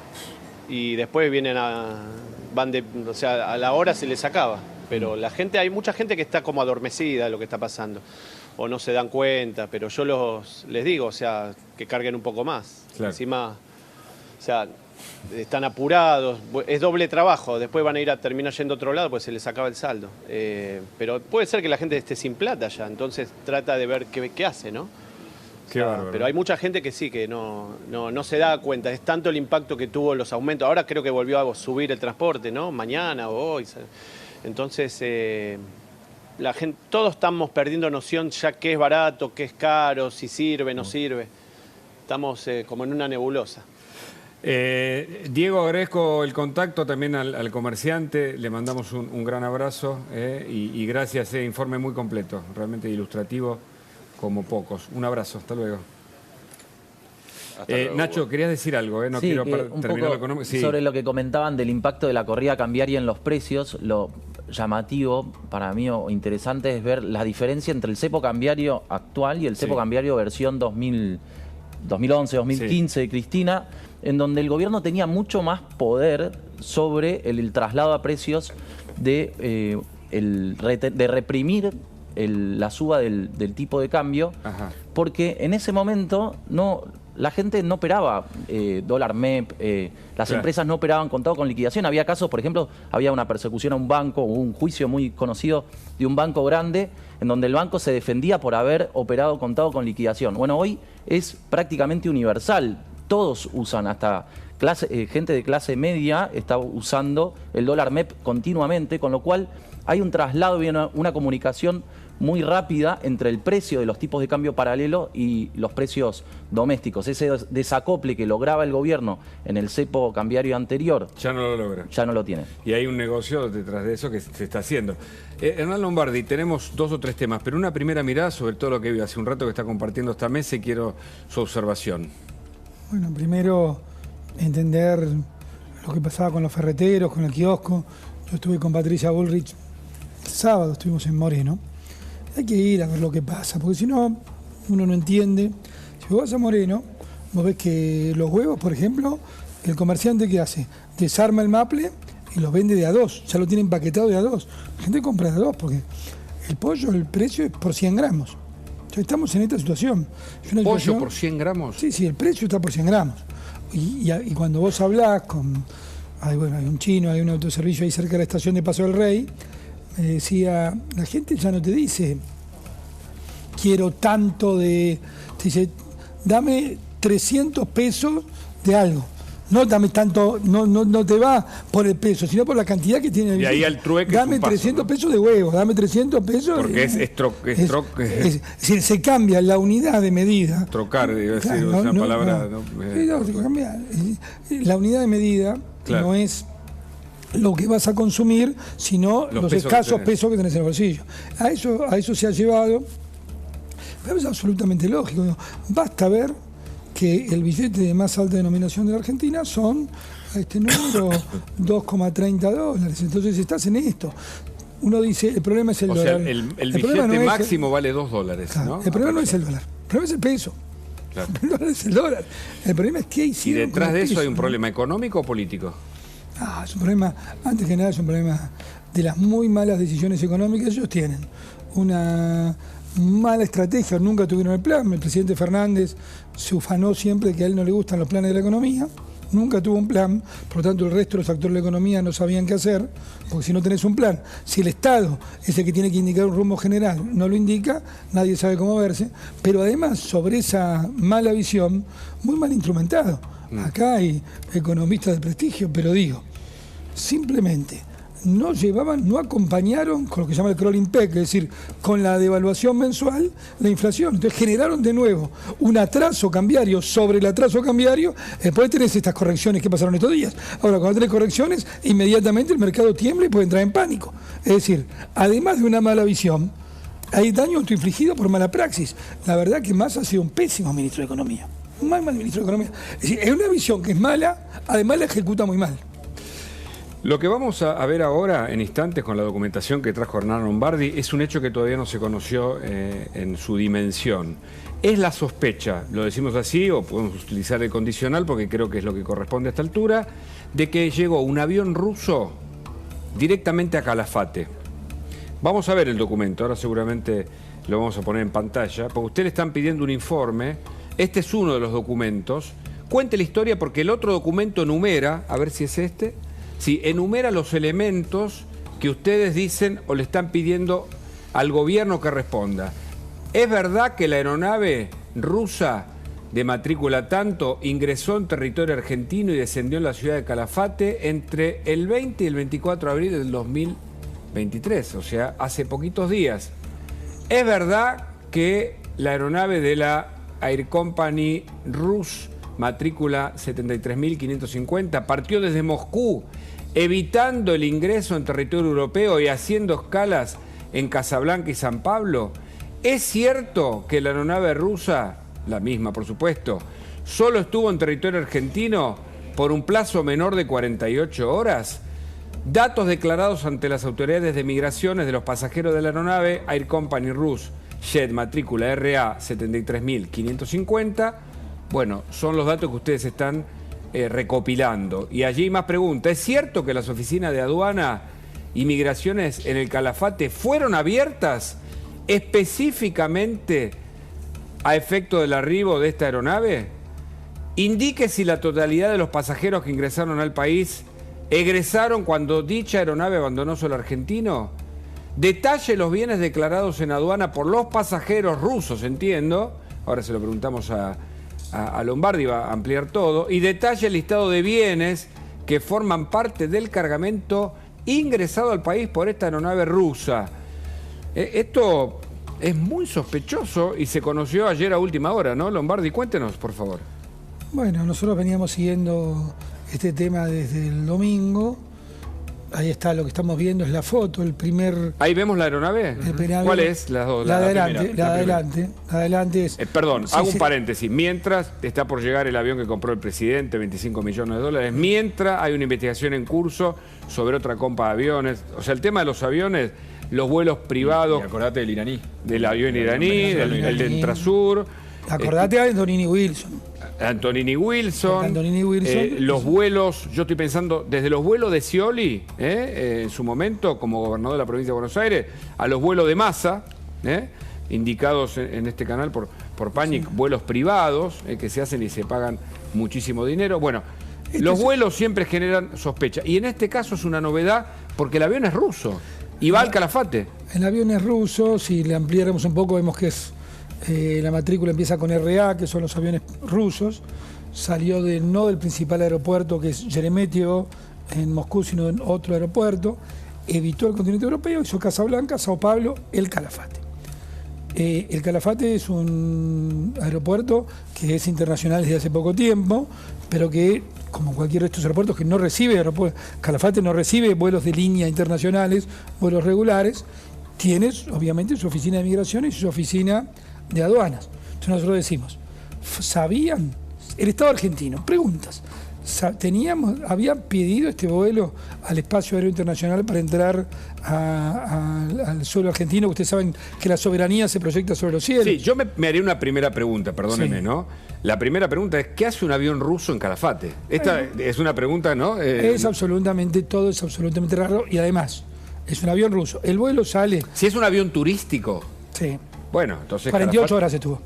y después vienen o sea, a la hora se les acaba. Pero hay mucha gente que está como adormecida de lo que está pasando. O no se dan cuenta, pero yo les digo, o sea, que carguen un poco más. Encima, o sea, están apurados, es doble trabajo, después van a terminar yendo a otro lado, pues se les acaba el saldo. Pero puede ser que la gente esté sin plata ya, entonces trata de ver qué hace, ¿no? Pero hay mucha gente que sí, que no se da cuenta, es tanto el impacto que tuvo los aumentos. Ahora creo que volvió a subir el transporte, ¿no? Mañana o hoy. Entonces, la gente, todos estamos perdiendo noción ya qué es barato, qué es caro, si sirve, no sirve. Estamos como en una nebulosa. Diego, agradezco el contacto también al comerciante, le mandamos un gran abrazo y gracias, informe muy completo, realmente ilustrativo como pocos. Un abrazo, hasta luego. Nacho, querías decir algo, no quiero terminar lo económico. Sobre lo que comentaban del impacto de la corrida cambiaria en los precios, lo llamativo para mí o interesante es ver la diferencia entre el cepo cambiario actual y el cepo cambiario versión 2011, 2015 de Cristina, en donde el gobierno tenía mucho más poder sobre el traslado a precios de reprimir la suba del tipo de cambio, porque en ese momento la gente no operaba dólar MEP, las empresas no operaban contado con liquidación. Había casos, por ejemplo, había una persecución a un banco, un juicio muy conocido de un banco grande, en donde el banco se defendía por haber operado contado con liquidación. Bueno, hoy es prácticamente universal. Todos usan, hasta gente de clase media está usando el dólar MEP continuamente, con lo cual hay un traslado y una comunicación muy rápida entre el precio de los tipos de cambio paralelo y los precios domésticos. Ese desacople que lograba el gobierno en el cepo cambiario anterior, ya no lo logra. Ya no lo tiene. Y hay un negocio detrás de eso que se está haciendo. Hernán Lombardi, tenemos 2 o 3 temas, pero una primera mirada sobre todo lo que vi hace un rato que está compartiendo esta mesa y quiero su observación. Bueno, primero entender lo que pasaba con los ferreteros, con el kiosco. Yo estuve con Patricia Bullrich el sábado, estuvimos en Moreno. Hay que ir a ver lo que pasa, porque si no, uno no entiende. Si vos vas a Moreno, vos ves que los huevos, por ejemplo, el comerciante ¿qué hace? Desarma el maple y los vende de a 2, ya lo tiene empaquetado de a 2. La gente compra de a 2 porque el pollo, el precio es por 100 gramos. Estamos en esta situación. ¿Pollo por 100 gramos? Sí, el precio está por 100 gramos. Y cuando vos hablás con... hay un chino, hay un autoservicio ahí cerca de la estación de Paso del Rey, me decía, la gente ya no te dice, quiero tanto de... Te dice, dame 300 pesos de algo. No dame tanto, no te va por el peso, sino por la cantidad que tiene el billete. Y ahí al trueque dame es un 300 pesos de huevo, dame 300 pesos. Porque es decir, se cambia la unidad de medida. Trocar, digo, decir, una palabra. La unidad de medida no es lo que vas a consumir, sino los escasos pesos que tenés en el bolsillo. A eso se ha llevado. Pero es absolutamente lógico. Basta ver que el billete de más alta denominación de la Argentina son este número $2,30. Entonces estás en esto. Uno dice, el problema es el dólar. Sea, el billete máximo vale $2, claro, ¿no? El problema no es el dólar, el problema es el peso. Claro. El problema es el dólar. El problema es qué hicieron. ¿Y detrás de eso hay un problema económico o político? Es un problema, antes que nada, es un problema de las muy malas decisiones económicas. Ellos tienen una mala estrategia, nunca tuvieron el plan. El presidente Fernández se ufanó siempre que a él no le gustan los planes de la economía, nunca tuvo un plan, por lo tanto el resto de los actores de la economía no sabían qué hacer, porque si no tenés un plan, si el Estado es el que tiene que indicar un rumbo general, no lo indica, nadie sabe cómo verse, pero además sobre esa mala visión, muy mal instrumentado. Acá hay economistas de prestigio, pero digo, simplemente no acompañaron con lo que se llama el crawling peg, es decir, con la devaluación mensual, la inflación. Entonces generaron de nuevo un atraso cambiario sobre el atraso cambiario. Después tenés estas correcciones que pasaron estos días. Ahora, cuando tenés correcciones, inmediatamente el mercado tiembla y puede entrar en pánico. Es decir, además de una mala visión, hay daño autoinfligido por mala praxis. La verdad que Massa ha sido un pésimo ministro de Economía. Un mal ministro de Economía. Es decir, es una visión que es mala, además la ejecuta muy mal. Lo que vamos a ver ahora, en instantes, con la documentación que trajo Hernán Lombardi, es un hecho que todavía no se conoció en su dimensión. Es la sospecha, lo decimos así, o podemos utilizar el condicional, porque creo que es lo que corresponde a esta altura, de que llegó un avión ruso directamente a Calafate. Vamos a ver el documento, ahora seguramente lo vamos a poner en pantalla, porque ustedes le están pidiendo un informe. Este es uno de los documentos. Cuente la historia porque el otro documento enumera, a ver si es este... Sí, enumera los elementos que ustedes dicen o le están pidiendo al gobierno que responda. ¿Es verdad que la aeronave rusa de matrícula tanto ingresó en territorio argentino y descendió en la ciudad de Calafate entre el 20 y el 24 de abril del 2023? O sea, hace poquitos días. ¿Es verdad que la aeronave de la Air Company Rus matrícula 73.550 partió desde Moscú, evitando el ingreso en territorio europeo y haciendo escalas en Casablanca y San Pablo? ¿Es cierto que la aeronave rusa, la misma por supuesto, solo estuvo en territorio argentino por un plazo menor de 48 horas? Datos declarados ante las autoridades de migraciones de los pasajeros de la aeronave Air Company Rus Jet matrícula RA 73.550, bueno, son los datos que ustedes están recopilando. Y allí hay más preguntas. ¿Es cierto que las oficinas de aduana y migraciones en el Calafate fueron abiertas específicamente a efecto del arribo de esta aeronave? Indique si la totalidad de los pasajeros que ingresaron al país egresaron cuando dicha aeronave abandonó suelo argentino. Detalle los bienes declarados en aduana por los pasajeros rusos, entiendo. Ahora se lo preguntamos a Lombardi, va a ampliar todo. Y detalle el listado de bienes que forman parte del cargamento ingresado al país por esta aeronave rusa. Esto es muy sospechoso y se conoció ayer a última hora, ¿no? Lombardi, cuéntenos, por favor. Bueno, nosotros veníamos siguiendo este tema desde el domingo. Ahí está, lo que estamos viendo es la foto, el primer... ¿Ahí vemos la aeronave? ¿Cuál es? Las dos. La de adelante es... Perdón, sí, hago un paréntesis. Mientras está por llegar el avión que compró el presidente, 25 millones de dólares, mientras hay una investigación en curso sobre otra compra de aviones. O sea, el tema de los aviones, los vuelos privados... Y acordate del iraní. Del avión iraní, el de Entrasur. Acordate de Antonini Wilson. Antonini Wilson, los vuelos, yo estoy pensando, desde los vuelos de Scioli, en su momento como gobernador de la provincia de Buenos Aires, a los vuelos de Massa, indicados en este canal por Panic, vuelos privados que se hacen y se pagan muchísimo dinero. Bueno, los vuelos siempre generan sospecha. Y en este caso es una novedad porque el avión es ruso y va al Calafate. El avión es ruso, si le ampliáramos un poco vemos que es la matrícula empieza con RA, que son los aviones rusos. Salió no del principal aeropuerto que es Sheremetyevo en Moscú, sino en otro aeropuerto. Evitó el continente europeo, hizo Casablanca, Sao Paulo, el Calafate. El Calafate es un aeropuerto que es internacional desde hace poco tiempo, pero que, como cualquier de estos aeropuertos, que no recibe, Calafate no recibe vuelos de línea internacionales, vuelos regulares, tiene obviamente su oficina de migración y su oficina de aduanas. Entonces nosotros decimos, ¿sabían? El Estado argentino, preguntas. ¿Habían pedido este vuelo al espacio aéreo internacional para entrar al suelo argentino? Ustedes saben que la soberanía se proyecta sobre los cielos. Sí, yo me haría una primera pregunta, perdóneme, sí. ¿No? La primera pregunta es, ¿qué hace un avión ruso en Calafate? Esta es una pregunta, ¿no? Todo es absolutamente raro y además, es un avión ruso. El vuelo sale... Si es un avión turístico. Sí. Bueno, entonces... 48 horas estuvo.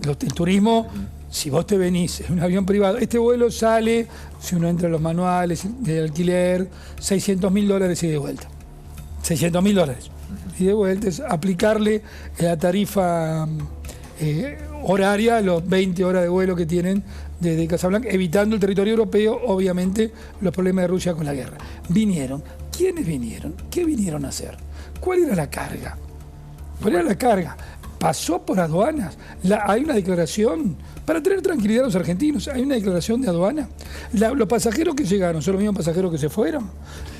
El turismo... Si vos te venís en un avión privado, este vuelo sale, si uno entra en los manuales de alquiler, $600.000 y de vuelta. $600.000 y de vuelta es aplicarle la tarifa horaria a los 20 horas de vuelo que tienen desde Casablanca, evitando el territorio europeo, obviamente, los problemas de Rusia con la guerra. Vinieron. ¿Quiénes vinieron? ¿Qué vinieron a hacer? ¿Cuál era la carga? ¿Cuál era la carga? Pasó por aduanas. Hay una declaración, para tener tranquilidad a los argentinos, hay una declaración de aduana. Los pasajeros que llegaron son los mismos pasajeros que se fueron.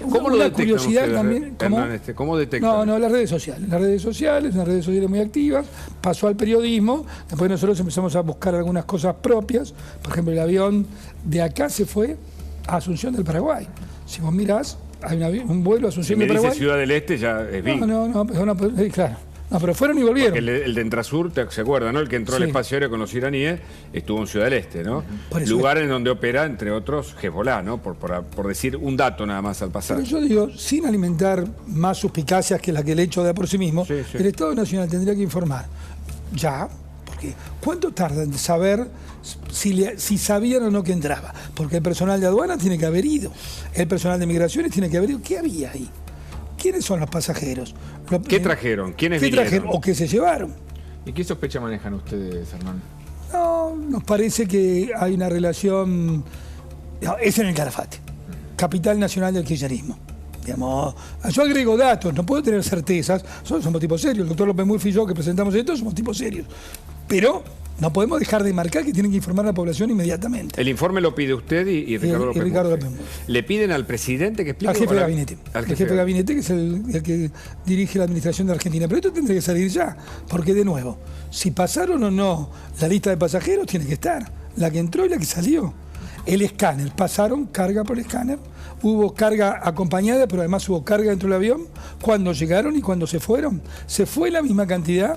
¿Cómo lo detectan curiosidad ustedes, también. ¿Cómo detectan? No, las redes sociales. Las redes sociales muy activas. Pasó al periodismo. Después nosotros empezamos a buscar algunas cosas propias. Por ejemplo, el avión de acá se fue a Asunción del Paraguay. Si vos mirás, hay un vuelo a Asunción del Paraguay. Si me dice Ciudad del Este, ya es bien. Claro. No, pero fueron y volvieron. Porque el de Entrasur, ¿se acuerdan, no? El que entró al espacio aéreo con los iraníes estuvo en Ciudad del Este, ¿no? Lugar en donde opera, entre otros, Hezbollah, ¿no? Por decir un dato nada más al pasar. Pero yo digo, sin alimentar más suspicacias que la que el hecho da por sí mismo, el Estado Nacional tendría que informar ya, porque ¿cuánto tarda en saber si sabían o no que entraba? Porque el personal de aduana tiene que haber ido, el personal de migraciones tiene que haber ido. ¿Qué había ahí? ¿Quiénes son los pasajeros? ¿Qué trajeron? ¿Quiénes vinieron? ¿O qué se llevaron? ¿Y qué sospecha manejan ustedes, Hernán? No, nos parece que hay una relación... Es en el Calafate, capital nacional del kirchnerismo. Digamos, yo agrego datos, no puedo tener certezas, somos tipos serios. El doctor López Murphy y yo que presentamos esto somos tipos serios. Pero no podemos dejar de marcar que tienen que informar a la población inmediatamente. El informe lo pide usted y Ricardo López Murphy. ¿Le piden al presidente que explique? Al jefe de gabinete. El jefe de gabinete, que es el que dirige la administración de Argentina. Pero esto tendría que salir ya, porque de nuevo, si pasaron o no la lista de pasajeros, tiene que estar. La que entró y la que salió. El escáner, pasaron carga por escáner, hubo carga acompañada, pero además hubo carga dentro del avión. Cuando llegaron y cuando se fueron, se fue la misma cantidad.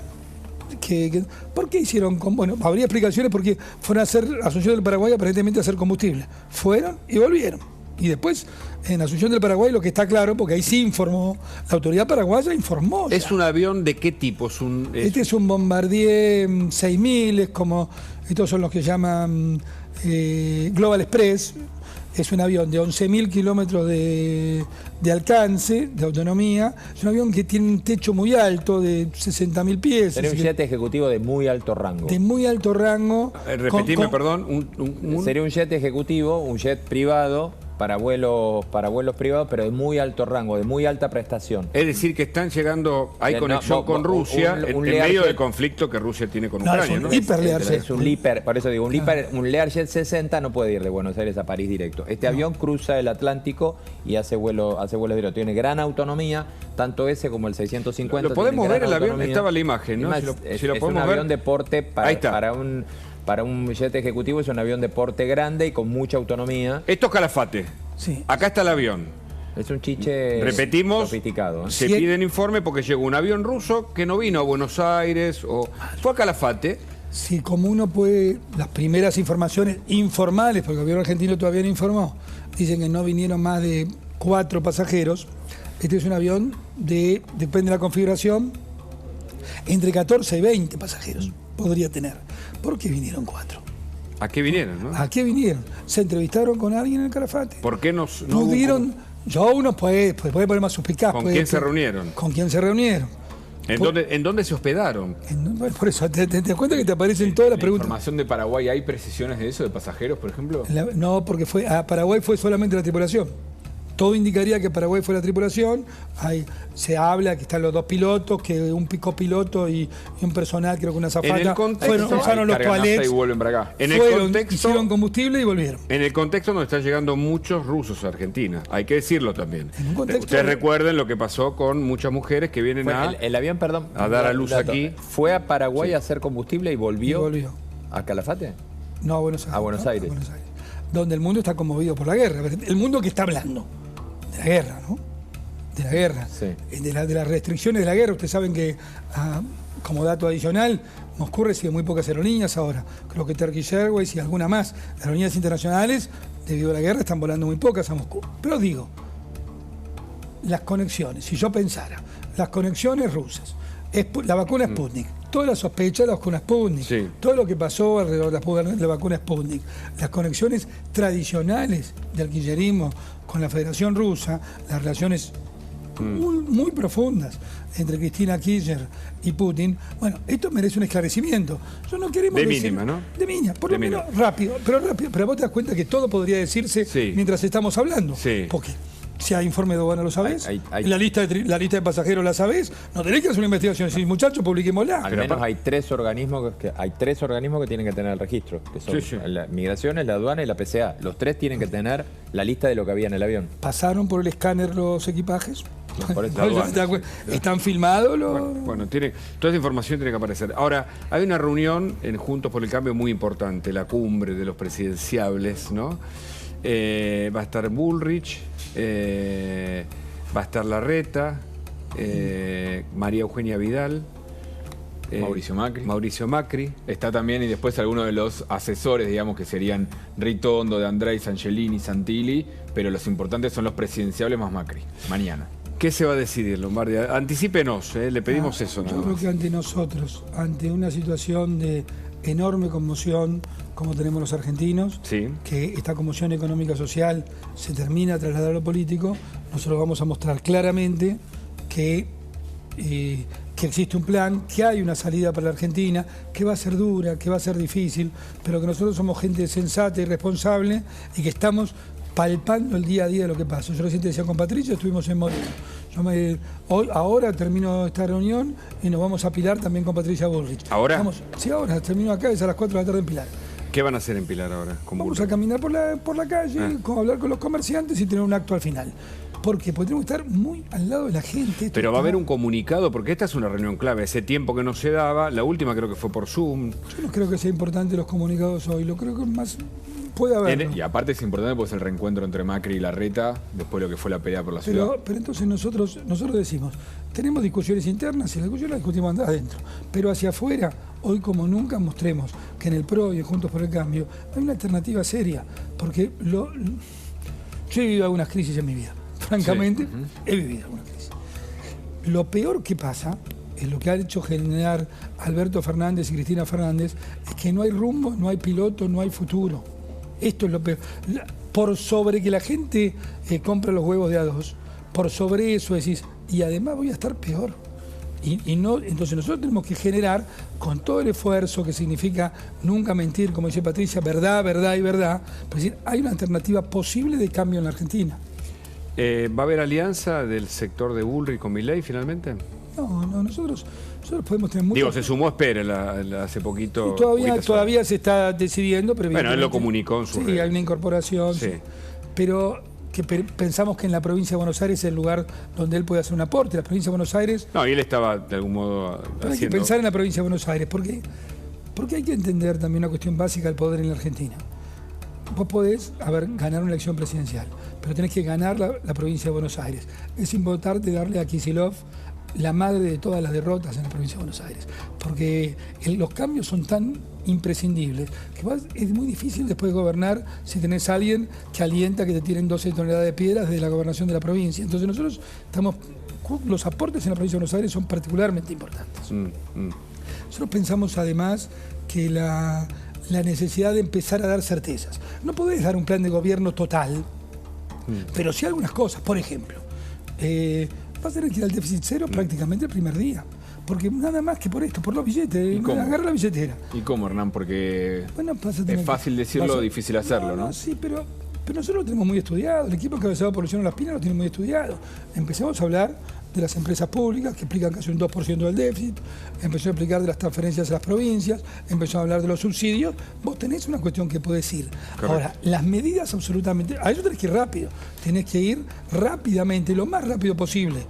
¿Por qué hicieron? Bueno, habría explicaciones porque fueron a hacer Asunción del Paraguay aparentemente a hacer combustible. Fueron y volvieron. Y después, en Asunción del Paraguay, lo que está claro, porque ahí sí informó, la autoridad paraguaya informó. ¿Es un avión de qué tipo? Este es un Bombardier 6000, es como, estos son los que llaman Global Express. Es un avión de 11.000 kilómetros de alcance, de autonomía. Es un avión que tiene un techo muy alto, de 60.000 pies. Sería un jet ejecutivo de muy alto rango. De muy alto rango. Repetime, perdón. Sería un jet ejecutivo, un jet privado, para vuelos privados, pero de muy alto rango, de muy alta prestación. Es decir, que están llegando, hay conexión con Rusia, en medio del conflicto que Rusia tiene con Ucrania, ¿no? Es un Learjet, por eso digo, un Learjet 60 no puede ir de Buenos Aires a París directo. Este avión cruza el Atlántico y hace vuelos directos. Tiene gran autonomía, tanto ese como el 650. Lo podemos ver, el avión, estaba la imagen, ¿no? Es un avión de porte para un jet ejecutivo, es un avión de porte grande y con mucha autonomía. Esto es Calafate. Sí. Acá está el avión. Es un chiche sofisticado. Se piden informe porque llegó un avión ruso que no vino a Buenos Aires o fue a Calafate. Sí, como uno puede, las primeras informaciones informales, porque el gobierno argentino todavía no informó, dicen que no vinieron más de 4 pasajeros. Este es un avión depende de la configuración, Entre 14 y 20 pasajeros podría tener. ¿Por qué vinieron 4? ¿A qué vinieron, no? ¿A qué vinieron? ¿Se entrevistaron con alguien en el Calafate? ¿Por qué no pudieron? Uno puede poner más suspicaz. ¿Con quién se reunieron? ¿Con quién se reunieron? ¿En dónde se hospedaron? Por eso, ¿te das cuenta que te aparecen todas las preguntas? ¿Información de Paraguay hay precisiones de eso, de pasajeros, por ejemplo? No, porque a Paraguay fue solamente la tripulación. Todo indicaría que Paraguay fue la tripulación. Se habla que están los 2 pilotos, que un copiloto y un personal, creo que una azafata, usaron los toalets, y vuelven para acá. Hicieron combustible y volvieron. En el contexto donde están llegando muchos rusos a Argentina, hay que decirlo también. Ustedes recuerden lo que pasó con muchas mujeres que vienen el avión, perdón, a dar a luz aquí. ¿Fue a Paraguay a hacer combustible y volvió a Calafate? No, a Buenos Aires. A Buenos Aires. Donde el mundo está conmovido por la guerra. El mundo que está hablando de la guerra, ¿no? De la guerra, de las restricciones de la guerra. Ustedes saben que, como dato adicional, Moscú recibe muy pocas aerolíneas ahora. Creo que Turkish Airways y alguna más. Las aerolíneas internacionales, debido a la guerra, están volando muy pocas a Moscú. Pero digo, las conexiones, si yo pensara, las conexiones rusas, la vacuna Sputnik, toda la sospecha de la vacuna Sputnik, todo lo que pasó alrededor de la vacuna Sputnik, las conexiones tradicionales del kirchnerismo con la Federación Rusa, las relaciones muy profundas entre Cristina Kirchner y Putin, bueno, esto merece un esclarecimiento. Yo no queremos de decir, mínima, ¿no? De mínima, por lo menos rápido. Pero vos te das cuenta que todo podría decirse mientras estamos hablando. Porque si hay informe de aduana, ¿lo sabés? La lista de pasajeros, ¿la sabés? No tenés que hacer una investigación. Si muchachos, publiquémosla. Al menos hay 3 organismos que tienen que tener el registro, que son la Migraciones, la aduana y la PCA. Los 3 tienen que tener la lista de lo que había en el avión. ¿Pasaron por el escáner los equipajes? Por eso, ¿Están filmados? Bueno, toda esa información tiene que aparecer. Ahora, hay una reunión en Juntos por el Cambio muy importante, la cumbre de los presidenciables, ¿no? Va a estar Bullrich, va a estar Larreta, María Eugenia Vidal, Mauricio Macri. Está también, y después algunos de los asesores, digamos, que serían Ritondo, De Andrés, Angelini, Santilli, pero los importantes son los presidenciables más Macri, mañana. ¿Qué se va a decidir, Lombardi? Anticípenos, le pedimos eso. Yo creo que ante nosotros, ante una situación de enorme conmoción, como tenemos los argentinos, que esta conmoción económica social se termina a trasladar a lo político, nosotros vamos a mostrar claramente que existe un plan, que hay una salida para la Argentina, que va a ser dura, que va a ser difícil, pero que nosotros somos gente sensata y responsable y que estamos palpando el día a día de lo que pasa. Yo recién te decía con Patricia, estuvimos en Moreno. Ahora termino esta reunión y nos vamos a Pilar también con Patricia Bullrich. ¿Ahora? Ahora termino acá, es a las 4 de la tarde en Pilar. ¿Qué van a hacer en Pilar ahora? Vamos a caminar por la calle, hablar con los comerciantes y tener un acto al final. ¿Por qué? Porque tenemos que estar muy al lado de la gente. Pero va a haber un comunicado, porque esta es una reunión clave. Ese tiempo que no se daba, la última creo que fue por Zoom. Yo no creo que sea importante los comunicados hoy, lo creo que más puede haber. Y aparte es importante porque es el reencuentro entre Macri y Larreta, después de lo que fue la pelea por la ciudad. Pero entonces nosotros decimos, tenemos discusiones internas y las discusiones las discutimos adentro. Pero hacia afuera, hoy como nunca, mostremos que en el PRO y Juntos por el Cambio hay una alternativa seria. Porque yo he vivido algunas crisis en mi vida. Francamente, he vivido alguna crisis. Lo peor que pasa, es lo que ha hecho generar Alberto Fernández y Cristina Fernández, es que no hay rumbo, no hay piloto, no hay futuro. Esto es lo peor. Por sobre que la gente compra los huevos de A2, por sobre eso decís, y además voy a estar peor. Entonces nosotros tenemos que generar, con todo el esfuerzo que significa nunca mentir, como dice Patricia, verdad, verdad y verdad, es decir, hay una alternativa posible de cambio en la Argentina. ¿Va a haber alianza del sector de Bullrich con Milei finalmente? No, nosotros podemos tener mucho. Digo, se sumó Espere hace poquito. Todavía se está decidiendo, pero bueno, él lo comunicó en su red. Sí, hay una incorporación. Sí. Pero pensamos que en la provincia de Buenos Aires es el lugar donde él puede hacer un aporte. La provincia de Buenos Aires. No, y él estaba de algún modo haciendo. Hay que pensar en la provincia de Buenos Aires, porque hay que entender también una cuestión básica del poder en la Argentina. Vos podés ganar una elección presidencial, pero tenés que ganar la provincia de Buenos Aires. Es importante darle a Kicillof la madre de todas las derrotas en la provincia de Buenos Aires, porque los cambios son tan imprescindibles que es muy difícil después de gobernar si tenés a alguien que alienta que te tiren 12 toneladas de piedras desde la gobernación de la provincia. Entonces nosotros los aportes en la provincia de Buenos Aires son particularmente importantes. Nosotros pensamos además que la necesidad de empezar a dar certezas. No podés dar un plan de gobierno total, pero sí algunas cosas. Por ejemplo, vas a tener que ir al déficit cero prácticamente el primer día. Porque nada más que por esto, por los billetes, agarra la billetera. ¿Y cómo, Hernán? Porque es fácil decirlo, difícil hacerlo, ¿no? Sí, pero nosotros lo tenemos muy estudiado. El equipo encabezado por Luciano Laspina lo tiene muy estudiado. Empezamos a hablar de las empresas públicas que explican casi un 2% del déficit, empezó a explicar de las transferencias a las provincias, empezó a hablar de los subsidios. Vos tenés una cuestión que podés ir. Correcto. Ahora, las medidas absolutamente... A eso tenés que ir rápido. Tenés que ir rápidamente, lo más rápido posible,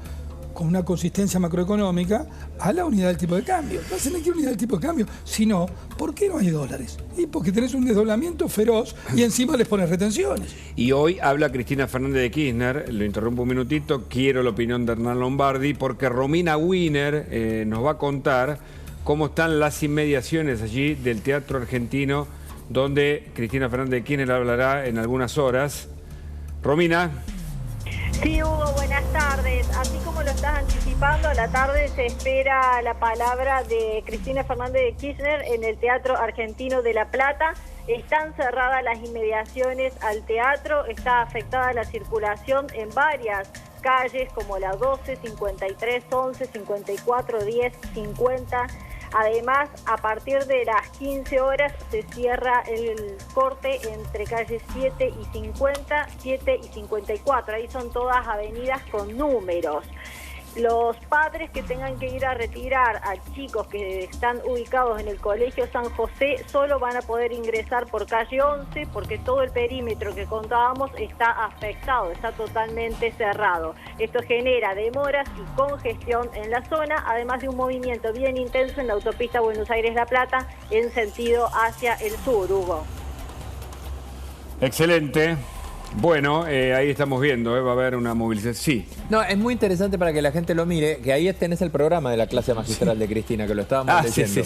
con una consistencia macroeconómica, a la unidad del tipo de cambio. No tenés que ir a unidad del tipo de cambio. Si no, ¿por qué no hay dólares? Y porque tenés un desdoblamiento feroz y encima les pones retenciones. Y hoy habla Cristina Fernández de Kirchner, lo interrumpo un minutito, quiero la opinión de Hernán Lombardi, porque Romina Wiener nos va a contar cómo están las inmediaciones allí del Teatro Argentino, donde Cristina Fernández de Kirchner hablará en algunas horas. Romina. Sí, Hugo, buenas tardes. Así como lo estás anticipando, a la tarde se espera la palabra de Cristina Fernández de Kirchner en el Teatro Argentino de La Plata. Están cerradas las inmediaciones al teatro, está afectada la circulación en varias calles como la 12, 53, 11, 54, 10, 50... Además, a partir de las 15 horas se cierra el corte entre calles 7 y 50, 7 y 54. Ahí son todas avenidas con números. Los padres que tengan que ir a retirar a chicos que están ubicados en el Colegio San José solo van a poder ingresar por calle 11 porque todo el perímetro que contábamos está afectado, está totalmente cerrado. Esto genera demoras y congestión en la zona, además de un movimiento bien intenso en la autopista Buenos Aires-La Plata en sentido hacia el sur, Hugo. Excelente. Bueno, ahí estamos viendo, va a haber una movilización. Sí. No, es muy interesante para que la gente lo mire, que ahí tenés el programa de la clase magistral de Cristina, que lo estábamos leyendo.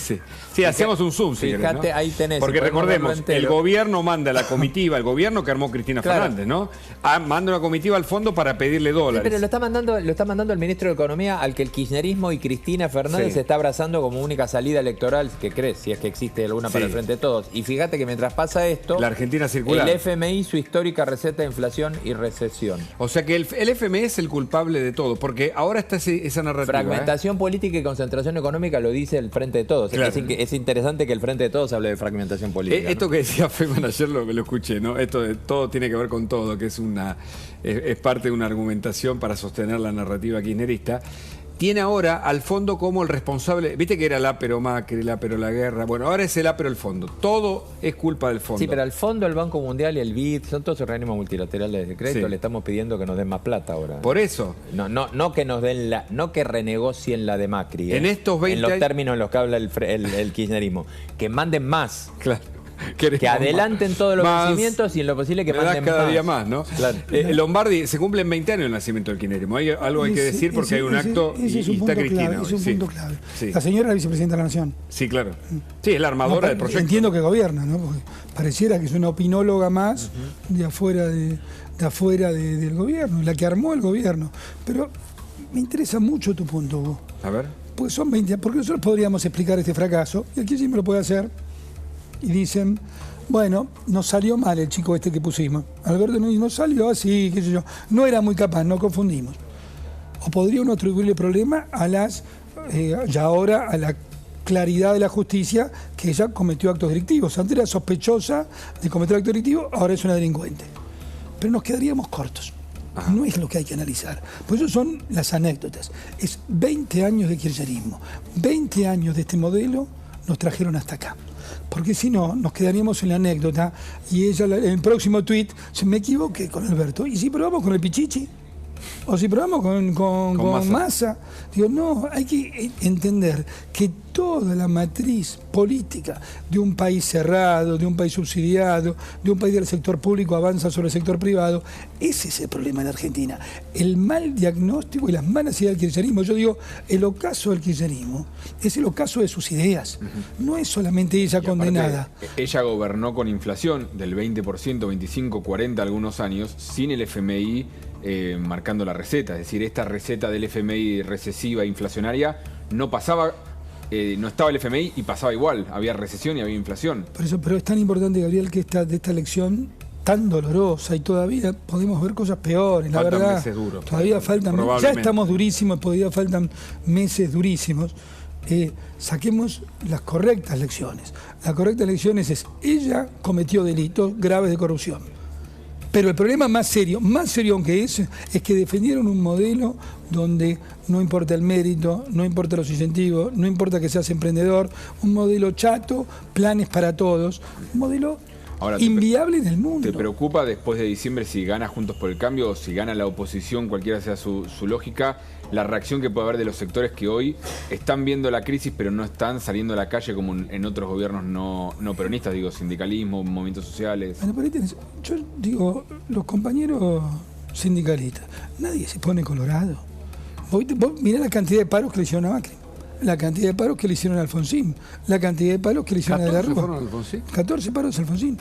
Sí, hacemos un zoom, si fíjate, querés, ¿no? Ahí tenés. Porque recordemos, el gobierno manda la comitiva, el gobierno que armó Cristina Fernández, ¿no? Manda una comitiva al fondo para pedirle dólares. Sí, pero lo está mandando el ministro de Economía, al que el kirchnerismo y Cristina Fernández se está abrazando como única salida electoral, que crees, si es que existe alguna para el frente de todos. Y fíjate que mientras pasa esto, la Argentina circular, el FMI, su histórica receta de inflación y recesión. O sea que el FMI es el culpable de todo, porque ahora está esa narrativa. Fragmentación política y concentración económica lo dice el Frente de Todos. Claro. Es interesante que el Frente de Todos hable de fragmentación política. Esto, ¿no? Que decía Feynman ayer lo escuché, ¿no? Esto de todo tiene que ver con todo, que es parte de una argumentación para sostener la narrativa kirchnerista. Tiene ahora al fondo como el responsable, viste que era el Apero Macri, el Apero la guerra, bueno, ahora es el Apero el fondo, todo es culpa del fondo. Sí, pero al fondo el Banco Mundial y el BID son todos organismos multilaterales de crédito, le estamos pidiendo que nos den más plata ahora. Por eso. No que nos den no que renegocien la de Macri. En estos 20 en los términos en los que habla el kirchnerismo, que manden más. Claro. Que adelanten todos los vencimientos y en lo posible que manden cada día más, ¿no? Claro. Lombardi, se cumplen 20 años el nacimiento del kirchnerismo. Hay algo hay que decir porque hay un acto y está Cristina. Es un punto clave. Sí. La señora es la vicepresidenta de la Nación. Sí, claro. Sí, es la armadora del proyecto. Entiendo que gobierna, ¿no? Porque pareciera que es una opinóloga más de afuera del gobierno, la que armó el gobierno. Pero me interesa mucho tu punto, Hugo. A ver. Porque son 20 años. Porque nosotros podríamos explicar este fracaso, y el kirchnerismo lo puede hacer. Y dicen, bueno, nos salió mal el chico este que pusimos. Alberto nos salió así, qué sé yo. No era muy capaz, no confundimos. O podría uno atribuirle problema a ya ahora a la claridad de la justicia, que ella cometió actos delictivos. Antes era sospechosa de cometer actos delictivos, ahora es una delincuente. Pero nos quedaríamos cortos. No es lo que hay que analizar. Por eso son las anécdotas. Es 20 años de kirchnerismo. 20 años de este modelo nos trajeron hasta acá. Porque si no, nos quedaríamos en la anécdota y ella en el próximo tuit, me equivoqué con Alberto. Y si probamos con el Pichichi, O si probamos con Massa. Digo, no, hay que entender que toda la matriz política de un país cerrado, de un país subsidiado, de un país del sector público avanza sobre el sector privado. Ese es el problema en Argentina. El mal diagnóstico y las malas ideas del kirchnerismo. Yo digo, el ocaso del kirchnerismo es el ocaso de sus ideas. No es solamente ella condenada. Ella gobernó con inflación del 20%, 25, 40 algunos años, sin el FMI marcando la receta. Es decir, esta receta del FMI recesiva, inflacionaria, no pasaba, no estaba el FMI y pasaba igual. Había recesión y había inflación. Por eso, pero es tan importante, Gabriel, que de esta elección tan dolorosa y todavía podemos ver cosas peores, la verdad. Meses duros. Todavía faltan, ya estamos durísimos, todavía faltan meses durísimos. Saquemos las correctas lecciones. La correcta lección es ella cometió delitos graves de corrupción. Pero el problema más serio aunque es que defendieron un modelo donde no importa el mérito, no importa los incentivos, no importa que seas emprendedor, un modelo chato, planes para todos, un modelo inviable en el mundo. ¿Te preocupa después de diciembre si gana Juntos por el Cambio o si gana la oposición, cualquiera sea su lógica, la reacción que puede haber de los sectores que hoy están viendo la crisis pero no están saliendo a la calle como en otros gobiernos no peronistas, digo, sindicalismo, movimientos sociales? Bueno, pero yo digo, los compañeros sindicalistas, nadie se pone colorado. Vos mirá la cantidad de paros que le hicieron a Macri, la cantidad de paros que le hicieron a Alfonsín, la cantidad de paros que le hicieron a De la Rúa. 14 paros a Alfonsín.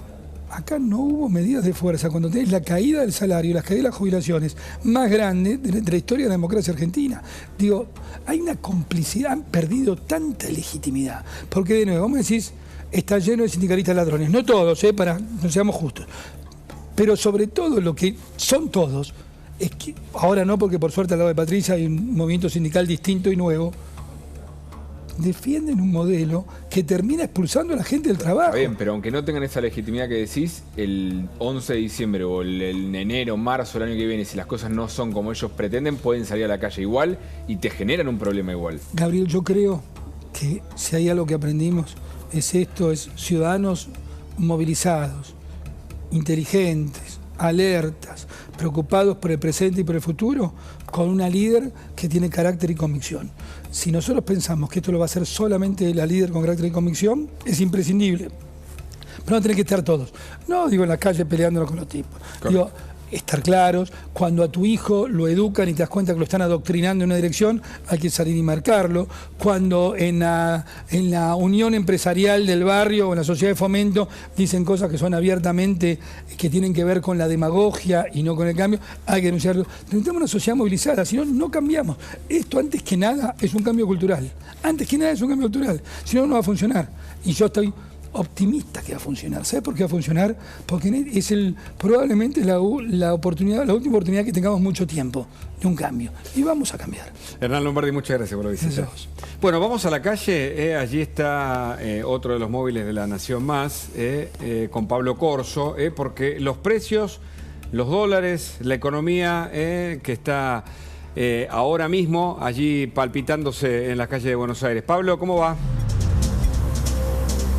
Acá no hubo medidas de fuerza. Cuando tenés la caída del salario, la caída de las jubilaciones más grande de la historia de la democracia argentina. Digo, hay una complicidad, han perdido tanta legitimidad. Porque de nuevo, vos me decís, está lleno de sindicalistas ladrones. No todos, no seamos justos. Pero sobre todo lo que son todos, es que ahora no, porque por suerte al lado de Patricia hay un movimiento sindical distinto y nuevo, defienden un modelo que termina expulsando a la gente del trabajo. Está bien, pero aunque no tengan esa legitimidad que decís, el 11 de diciembre o el enero, marzo del año que viene, si las cosas no son como ellos pretenden, pueden salir a la calle igual y te generan un problema igual. Gabriel, yo creo que si hay algo que aprendimos es ciudadanos movilizados, inteligentes, alertas, preocupados por el presente y por el futuro, con una líder que tiene carácter y convicción. Si nosotros pensamos que esto lo va a hacer solamente la líder con carácter y convicción, es imprescindible. Pero no tienen que estar todos. No digo en la calle peleándonos con los tipos. Claro. Digo, estar claros, cuando a tu hijo lo educan y te das cuenta que lo están adoctrinando en una dirección, hay que salir y marcarlo. Cuando en la unión empresarial del barrio o en la sociedad de fomento dicen cosas que son abiertamente, que tienen que ver con la demagogia y no con el cambio, hay que denunciarlo. Necesitamos una sociedad movilizada, si no, no cambiamos. Esto antes que nada es un cambio cultural. Antes que nada es un cambio cultural. Si no, no va a funcionar. Y yo estoy optimista que va a funcionar. ¿Sabes por qué va a funcionar? Porque es probablemente la última oportunidad que tengamos mucho tiempo de un cambio. Y vamos a cambiar. Hernán Lombardi, muchas gracias por la visita. Bueno, vamos a la calle. Allí está otro de los móviles de La Nación Más, con Pablo Corso, porque los precios, los dólares, la economía que está ahora mismo allí palpitándose en las calles de Buenos Aires. Pablo, ¿cómo va?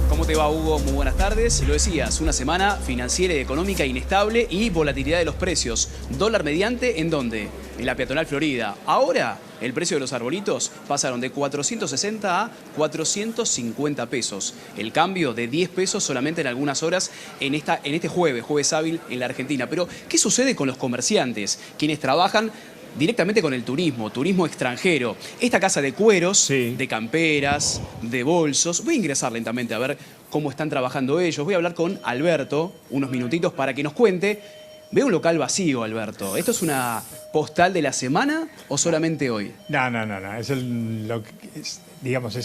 ¿Cómo te va, Hugo? Muy buenas tardes. Lo decías, una semana financiera y económica inestable y volatilidad de los precios. Dólar mediante, ¿en dónde? En la peatonal Florida. Ahora, el precio de los arbolitos pasaron de 460 a 450 pesos. El cambio de 10 pesos solamente en algunas horas en este jueves hábil en la Argentina. Pero, ¿qué sucede con los comerciantes? Quienes trabajan directamente con el turismo extranjero. Esta casa de cueros, de camperas, de bolsos. Voy a ingresar lentamente a ver cómo están trabajando ellos. Voy a hablar con Alberto unos minutitos para que nos cuente. Veo un local vacío, Alberto. ¿Esto es una postal de la semana o solamente hoy? No. Es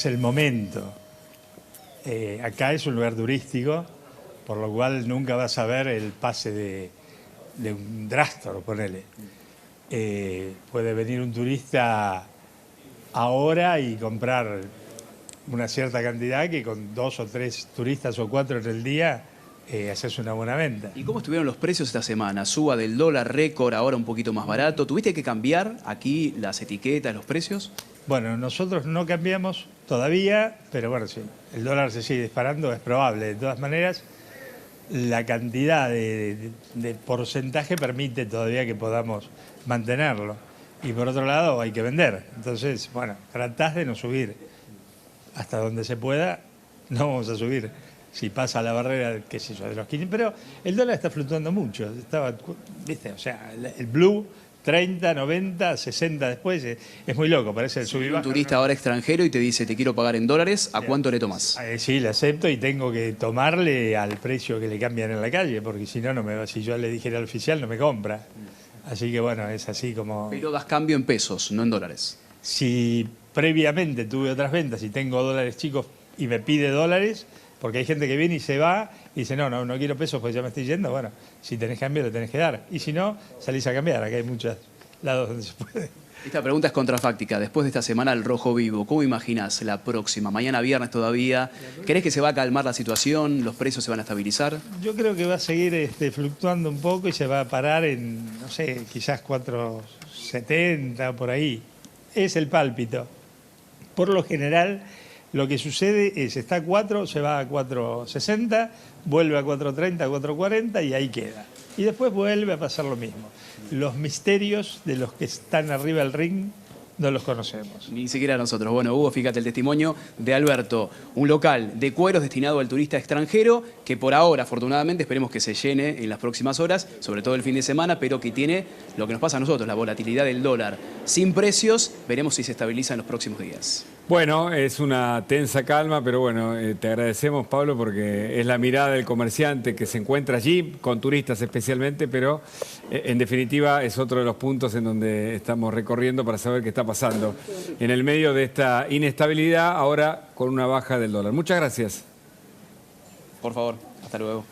el momento. Acá es un lugar turístico, por lo cual nunca vas a ver el pase de un Drastor, ponele. Puede venir un turista ahora y comprar una cierta cantidad que con 2 o 3 turistas o 4 en el día haces una buena venta. ¿Y cómo estuvieron los precios esta semana? Suba del dólar récord, ahora un poquito más barato. ¿Tuviste que cambiar aquí las etiquetas, los precios? Bueno, nosotros no cambiamos todavía, pero bueno, si el dólar se sigue disparando es probable. De todas maneras, la cantidad de porcentaje permite todavía que podamos mantenerlo. Y por otro lado hay que vender. Entonces, bueno, tratás de no subir. Hasta donde se pueda, no vamos a subir. Si pasa la barrera, qué sé yo, de los 15. Pero el dólar está fluctuando mucho. Estaba, ¿viste? O sea, el blue, 30, 90, 60 después. Es muy loco, parece el sub y baja. Un turista ahora extranjero y te dice, te quiero pagar en dólares, ¿a cuánto le tomás? Sí, le acepto y tengo que tomarle al precio que le cambian en la calle, porque si no, si yo le dijera al oficial, no me compra. Así que bueno, es así como... Pero das cambio en pesos, no en dólares. Si previamente tuve otras ventas y tengo dólares chicos y me pide dólares, porque hay gente que viene y se va y dice, no quiero pesos porque ya me estoy yendo, bueno, si tenés cambio lo tenés que dar. Y si no, salís a cambiar, acá hay muchos lados donde se puede. Esta pregunta es contrafáctica. Después de esta semana al rojo vivo, ¿cómo imaginás la próxima? Mañana viernes todavía. ¿Crees que se va a calmar la situación? ¿Los precios se van a estabilizar? Yo creo que va a seguir fluctuando un poco y se va a parar en, no sé, quizás 4.70 por ahí. Es el pálpito. Por lo general, lo que sucede es, está a 4, se va a 4.60, vuelve a 4.30, 4.40 y ahí queda. Y después vuelve a pasar lo mismo. Los misterios de los que están arriba del ring no los conocemos. Ni siquiera nosotros. Bueno, Hugo, fíjate el testimonio de Alberto, un local de cueros destinado al turista extranjero que por ahora, afortunadamente, esperemos que se llene en las próximas horas, sobre todo el fin de semana, pero que tiene lo que nos pasa a nosotros, la volatilidad del dólar. Sin precios, veremos si se estabiliza en los próximos días. Bueno, es una tensa calma, pero bueno, te agradecemos, Pablo, porque es la mirada del comerciante que se encuentra allí, con turistas especialmente, pero en definitiva es otro de los puntos en donde estamos recorriendo para saber qué está pasando en el medio de esta inestabilidad, ahora con una baja del dólar. Muchas gracias. Por favor, hasta luego.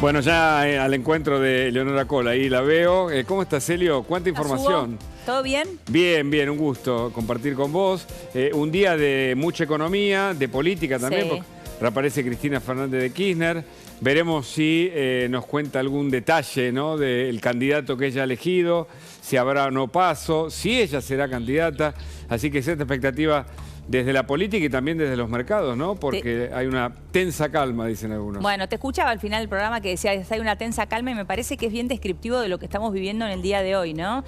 Bueno, ya al encuentro de Leonora Cola, ahí la veo. ¿Cómo estás, Celio? ¿Cuánta información? ¿Todo bien? Bien, un gusto compartir con vos. Un día de mucha economía, de política también, Sí. porque reaparece Cristina Fernández de Kirchner. Veremos si nos cuenta algún detalle, ¿no?, del candidato que ella ha elegido, si habrá o no paso, si ella será candidata. Así que cierta expectativa desde la política y también desde los mercados, ¿no? Porque hay una tensa calma, dicen algunos. Bueno, te escuchaba al final del programa que decías hay una tensa calma y me parece que es bien descriptivo de lo que estamos viviendo en el día de hoy, ¿no?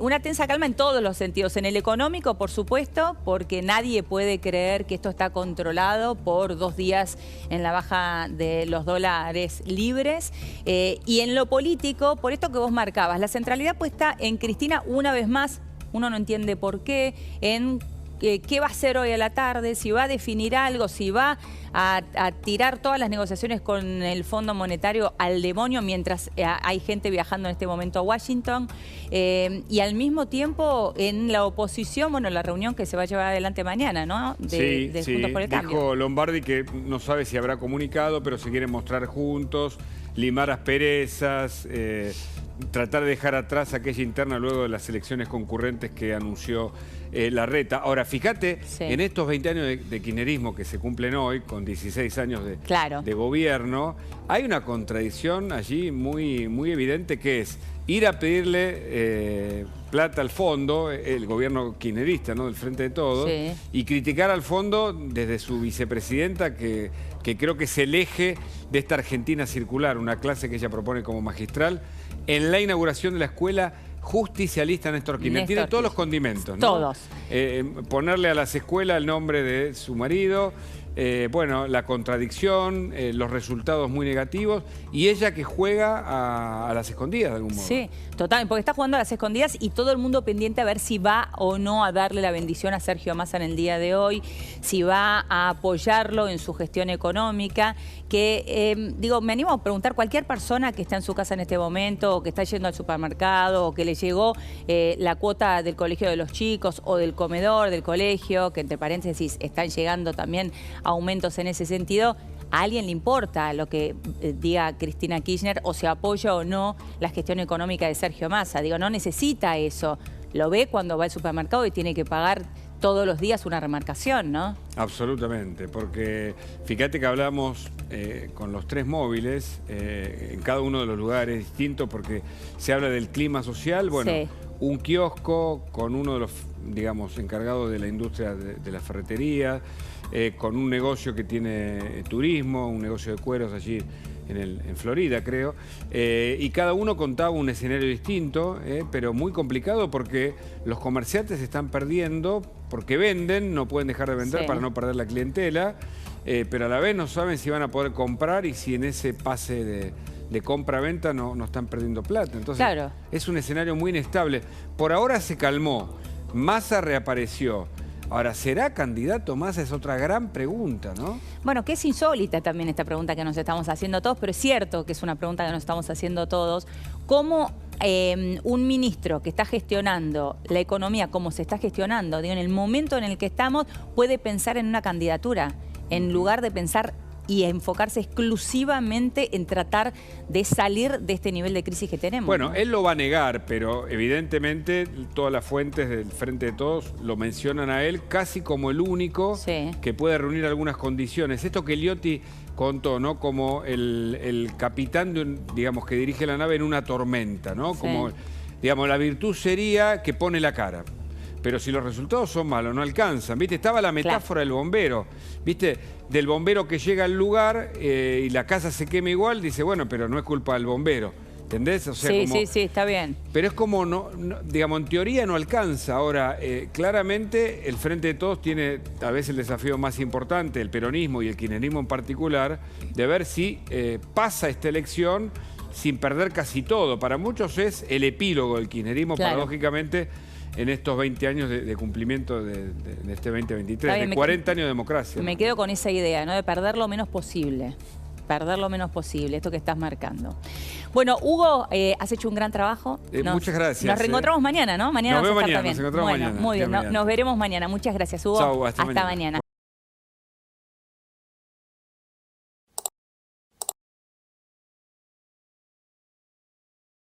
Una tensa calma en todos los sentidos. En el económico, por supuesto, porque nadie puede creer que esto está controlado por 2 días en la baja de los dólares libres. Y en lo político, por esto que vos marcabas, la centralidad puesta en Cristina una vez más, uno no entiende por qué, en qué va a hacer hoy a la tarde, si va a definir algo, si va a tirar todas las negociaciones con el Fondo Monetario al demonio mientras hay gente viajando en este momento a Washington. Y al mismo tiempo en la oposición, bueno, la reunión que se va a llevar adelante mañana, ¿no? Sí, Juntos por el Cambio. dijo Lombardi que no sabe si habrá comunicado, pero se quieren mostrar juntos, limar asperezas, tratar de dejar atrás aquella interna luego de las elecciones concurrentes que anunció Larreta. Ahora, fíjate, en estos 20 años de kirchnerismo que se cumplen hoy, con 16 años de gobierno, hay una contradicción allí muy evidente, que es ir a pedirle plata al fondo, el gobierno kirchnerista, ¿no?, del Frente de Todos, y criticar al fondo desde su vicepresidenta, que creo que es el eje de esta Argentina circular, una clase que ella propone como magistral, en la inauguración de la escuela justicialista Néstor Kirchner. Tiene todos los condimentos, ¿no? Todos. Ponerle a las escuelas el nombre de su marido, bueno, la contradicción, los resultados muy negativos, y ella que juega a las escondidas de algún modo. Sí, total, porque está jugando a las escondidas y todo el mundo pendiente a ver si va o no a darle la bendición a Sergio Massa en el día de hoy, si va a apoyarlo en su gestión económica, que, digo, me animo a preguntar, cualquier persona que está en su casa en este momento, o que está yendo al supermercado, o que le llegó la cuota del colegio de los chicos, o del comedor del colegio, que entre paréntesis están llegando también aumentos en ese sentido, ¿a alguien le importa lo que diga Cristina Kirchner o se apoya o no la gestión económica de Sergio Massa? Digo, no necesita eso. Lo ve cuando va al supermercado y tiene que pagar todos los días una remarcación, ¿no? Absolutamente, porque fíjate que hablamos con los 3 móviles, en cada uno de los lugares distintos, porque se habla del clima social. Bueno, un kiosco con uno de los, digamos, encargados de la industria de la ferretería, con un negocio que tiene turismo, un negocio de cueros allí en Florida, creo, y cada uno contaba un escenario distinto, pero muy complicado porque los comerciantes se están perdiendo porque venden, no pueden dejar de vender para no perder la clientela, pero a la vez no saben si van a poder comprar y si en ese pase de compra-venta no están perdiendo plata. Entonces, es un escenario muy inestable. Por ahora se calmó, Massa reapareció. Ahora, ¿será candidato Massa? Es otra gran pregunta, ¿no? Bueno, que es insólita también esta pregunta que nos estamos haciendo todos, pero es cierto que es una pregunta que nos estamos haciendo todos. ¿Cómo un ministro que está gestionando la economía como se está gestionando, digo, en el momento en el que estamos, puede pensar en una candidatura, en lugar de pensar y enfocarse exclusivamente en tratar de salir de este nivel de crisis que tenemos? Bueno, él lo va a negar, pero evidentemente todas las fuentes del Frente de Todos lo mencionan a él casi como el único que puede reunir algunas condiciones. Esto que Liotti contó, ¿no? Como el capitán, digamos, que dirige la nave en una tormenta, ¿no? Como, digamos, la virtud sería que pone la cara. Pero si los resultados son malos, no alcanzan. ¿Viste? Estaba la metáfora del bombero. ¿Viste? Del bombero que llega al lugar y la casa se quema igual, dice, bueno, pero no es culpa del bombero. ¿Entendés? O sea, sí, está bien. Pero es como, digamos, en teoría no alcanza. Ahora, claramente el Frente de Todos tiene a veces el desafío más importante, el peronismo y el kirchnerismo en particular, de ver si pasa esta elección sin perder casi todo. Para muchos es el epílogo del kirchnerismo, paradójicamente, en estos 20 años de cumplimiento de este 2023, bien, de 40 años de democracia. Me quedo con esa idea, ¿no? De perder lo menos posible. Perder lo menos posible, esto que estás marcando. Bueno, Hugo, has hecho un gran trabajo. Muchas gracias. Nos reencontramos mañana, ¿no? Mañana nos vemos vas a estar mañana, también. Nos encontramos mañana. Muy bien, nos veremos mañana. Muchas gracias, Hugo. Chau, hasta mañana. Mañana.